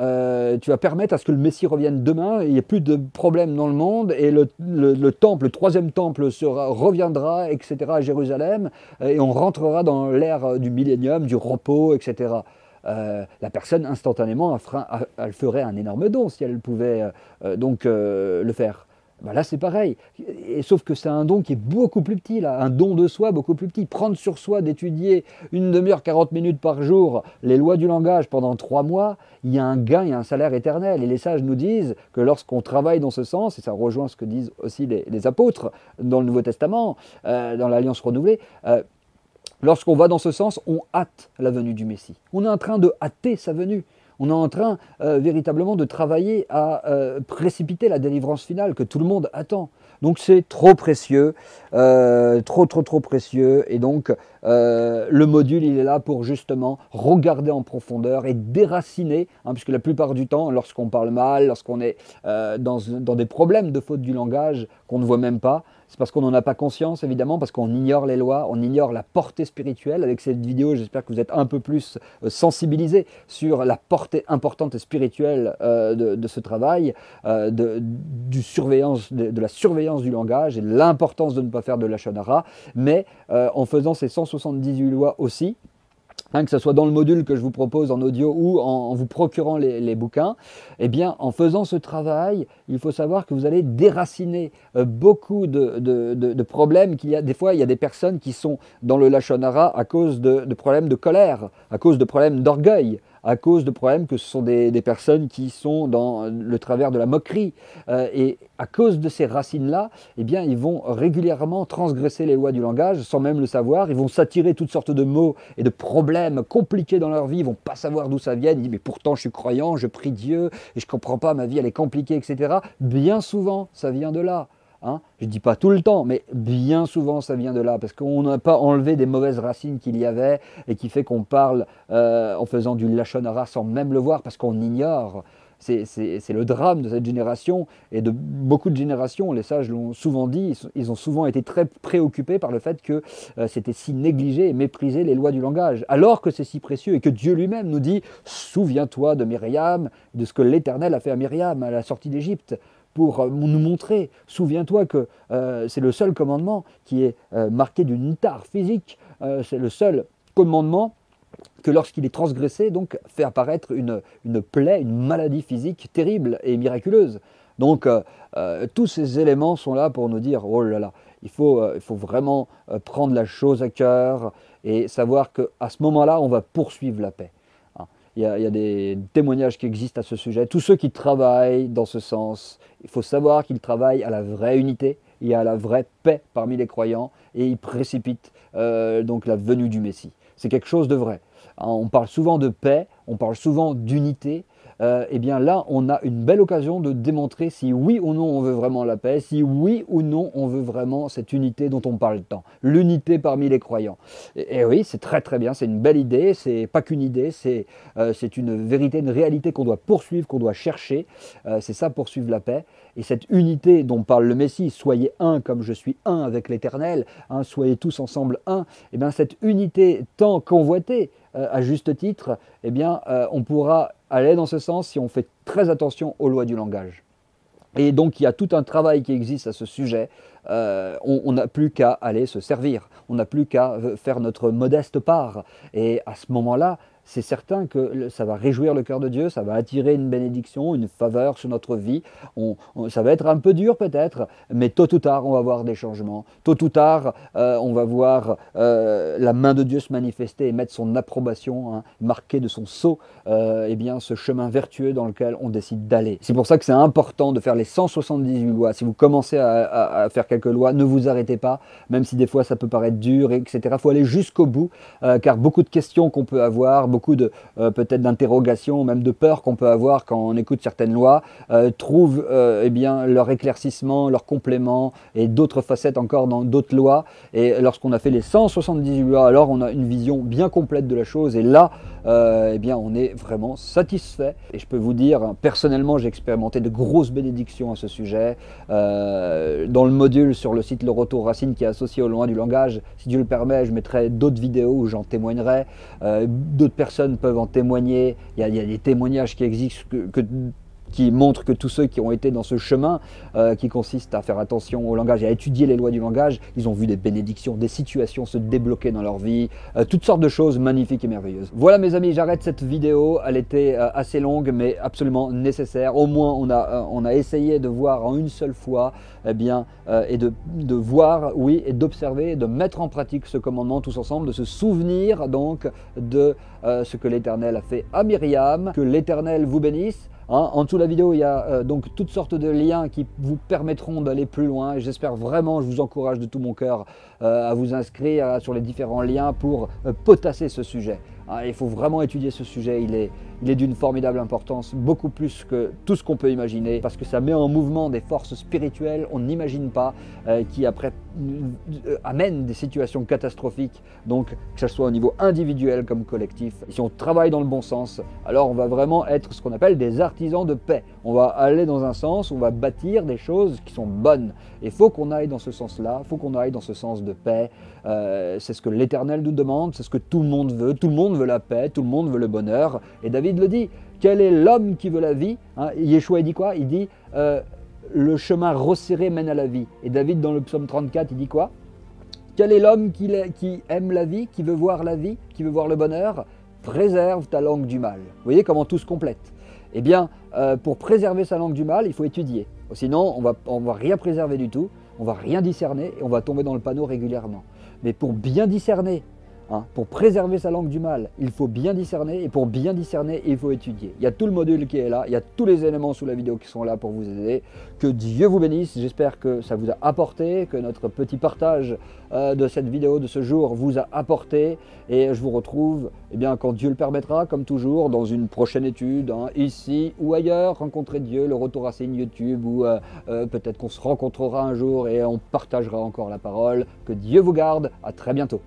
tu vas permettre à ce que le Messie revienne demain, il n'y a plus de problème dans le monde, et le temple, le troisième temple reviendra, etc., à Jérusalem, et on rentrera dans l'ère du millénium, du repos, etc. La personne instantanément elle ferait un énorme don si elle pouvait le faire. Ben là c'est pareil, sauf que c'est un don qui est beaucoup plus petit, là, un don de soi beaucoup plus petit. Prendre sur soi d'étudier une demi-heure, 40 minutes par jour les lois du langage pendant 3 mois, il y a un gain, il y a un salaire éternel. Et les sages nous disent que lorsqu'on travaille dans ce sens, et ça rejoint ce que disent aussi les apôtres dans le Nouveau Testament, dans l'Alliance renouvelée, lorsqu'on va dans ce sens, on hâte la venue du Messie. On est en train de hâter sa venue. On est en train véritablement de travailler à précipiter la délivrance finale que tout le monde attend. Donc c'est trop précieux, trop précieux. Et donc le module, il est là pour justement regarder en profondeur et déraciner, hein, puisque la plupart du temps, lorsqu'on parle mal, lorsqu'on est dans des problèmes de faute du langage qu'on ne voit même pas, c'est parce qu'on n'en a pas conscience, évidemment, parce qu'on ignore les lois, on ignore la portée spirituelle. Avec cette vidéo, j'espère que vous êtes un peu plus sensibilisés sur la portée importante et spirituelle de ce travail, de la surveillance du langage et de l'importance de ne pas faire de lashon hara, mais en faisant ces 178 lois aussi, hein, que ce soit dans le module que je vous propose en audio ou en vous procurant les bouquins, eh bien, en faisant ce travail, il faut savoir que vous allez déraciner beaucoup de problèmes qu'il y a. Des fois, il y a des personnes qui sont dans le lashon hara à cause de problèmes de colère, à cause de problèmes d'orgueil, à cause de problèmes que ce sont des personnes qui sont dans le travers de la moquerie. Et à cause de ces racines-là, eh bien, ils vont régulièrement transgresser les lois du langage sans même le savoir. Ils vont s'attirer toutes sortes de mots et de problèmes compliqués dans leur vie. Ils ne vont pas savoir d'où ça vient. Ils disent, mais pourtant, je suis croyant, je prie Dieu et je ne comprends pas, ma vie, elle est compliquée, etc. Bien souvent, ça vient de là. Hein, je ne dis pas tout le temps, mais bien souvent ça vient de là, parce qu'on n'a pas enlevé des mauvaises racines qu'il y avait et qui fait qu'on parle en faisant du lashon hara sans même le voir, parce qu'on ignore. C'est le drame de cette génération et de beaucoup de générations. Les sages l'ont souvent dit, ils ont souvent été très préoccupés par le fait que c'était si négligé et méprisé les lois du langage, alors que c'est si précieux et que Dieu lui-même nous dit « Souviens-toi de Myriam, de ce que l'Éternel a fait à Myriam à la sortie d'Égypte ». Pour nous montrer, souviens-toi que c'est le seul commandement qui est marqué d'une tare physique, c'est le seul commandement que lorsqu'il est transgressé, donc fait apparaître une plaie, une maladie physique terrible et miraculeuse. Donc tous ces éléments sont là pour nous dire, oh là là, il faut vraiment prendre la chose à cœur et savoir qu'à ce moment-là, on va poursuivre la paix. Il y a des témoignages qui existent à ce sujet. Tous ceux qui travaillent dans ce sens, il faut savoir qu'ils travaillent à la vraie unité et à la vraie paix parmi les croyants et ils précipitent donc la venue du Messie. C'est quelque chose de vrai. On parle souvent de paix, on parle souvent d'unité. Eh bien là, on a une belle occasion de démontrer si oui ou non on veut vraiment la paix, si oui ou non on veut vraiment cette unité dont on parle tant, l'unité parmi les croyants. Et oui, c'est très très bien, c'est une belle idée, c'est pas qu'une idée, c'est une vérité, une réalité qu'on doit poursuivre, qu'on doit chercher, c'est ça poursuivre la paix. Et cette unité dont parle le Messie, soyez un comme je suis un avec l'Éternel, hein, soyez tous ensemble un, et bien cette unité tant convoitée, à juste titre, eh bien, on pourra aller dans ce sens si on fait très attention aux lois du langage. Et donc il y a tout un travail qui existe à ce sujet, on n'a plus qu'à aller se servir, on n'a plus qu'à faire notre modeste part. Et à ce moment-là, c'est certain que ça va réjouir le cœur de Dieu, ça va attirer une bénédiction, une faveur sur notre vie. Ça va être un peu dur peut-être, mais tôt ou tard, on va voir des changements. Tôt ou tard, on va voir la main de Dieu se manifester et mettre son approbation, hein, marquer de son sceau, eh bien, ce chemin vertueux dans lequel on décide d'aller. C'est pour ça que c'est important de faire les 178 lois. Si vous commencez à faire quelques lois, ne vous arrêtez pas, même si des fois ça peut paraître dur, etc. Il faut aller jusqu'au bout, car beaucoup de questions qu'on peut avoir, beaucoup de peut-être d'interrogations, même de peurs qu'on peut avoir quand on écoute certaines lois, trouvent eh bien, leur éclaircissement, leur complément et d'autres facettes encore dans d'autres lois. Et lorsqu'on a fait les 178 lois, alors on a une vision bien complète de la chose. Et là, eh bien on est vraiment satisfait. Et je peux vous dire, hein, personnellement j'ai expérimenté de grosses bénédictions à ce sujet. Dans le module sur le site Le Retour Racine qui est associé au Loin du Langage, si Dieu le permet, je mettrai d'autres vidéos où j'en témoignerai. D'autres personnes peuvent en témoigner. Il y a des témoignages qui existent qui montrent que tous ceux qui ont été dans ce chemin qui consiste à faire attention au langage et à étudier les lois du langage, ils ont vu des bénédictions, des situations se débloquer dans leur vie, toutes sortes de choses magnifiques et merveilleuses. Voilà mes amis, j'arrête cette vidéo, elle était assez longue mais absolument nécessaire. Au moins on a essayé de voir en une seule fois, eh bien, et de voir, oui, et d'observer, de mettre en pratique ce commandement tous ensemble, de se souvenir donc de ce que l'Éternel a fait à Myriam, que l'Éternel vous bénisse. Hein, en dessous de la vidéo, il y a donc toutes sortes de liens qui vous permettront d'aller plus loin. Et j'espère vraiment, je vous encourage de tout mon cœur à vous inscrire sur les différents liens pour potasser ce sujet. Hein, il faut vraiment étudier ce sujet, il est d'une formidable importance, beaucoup plus que tout ce qu'on peut imaginer, parce que ça met en mouvement des forces spirituelles, on n'imagine pas, qui après amènent des situations catastrophiques, donc que ce soit au niveau individuel comme collectif. Et si on travaille dans le bon sens, alors on va vraiment être ce qu'on appelle des artisans de paix. On va aller dans un sens, on va bâtir des choses qui sont bonnes. Et il faut qu'on aille dans ce sens-là, il faut qu'on aille dans ce sens de paix. C'est ce que l'Éternel nous demande, c'est ce que tout le monde veut la paix, tout le monde veut le bonheur. Et David le dit, quel est l'homme qui veut la vie, hein, Yeshua il dit quoi? Il dit le chemin resserré mène à la vie. Et David dans le psaume 34 il dit quoi? Quel est l'homme qui aime la vie, qui veut voir la vie, qui veut voir le bonheur? Préserve ta langue du mal. Vous voyez comment tout se complète. Eh bien, pour préserver sa langue du mal, il faut étudier. Sinon, on va rien préserver du tout, on va rien discerner et on va tomber dans le panneau régulièrement. Mais pour bien discerner, hein, pour préserver sa langue du mal, il faut bien discerner, et pour bien discerner, il faut étudier. Il y a tout le module qui est là, il y a tous les éléments sous la vidéo qui sont là pour vous aider. Que Dieu vous bénisse, j'espère que ça vous a apporté, que notre petit partage de cette vidéo de ce jour vous a apporté, et je vous retrouve eh bien, quand Dieu le permettra, comme toujours, dans une prochaine étude, hein, ici ou ailleurs, rencontrer Dieu, le Retour Racine YouTube, ou peut-être qu'on se rencontrera un jour et on partagera encore la parole. Que Dieu vous garde, à très bientôt.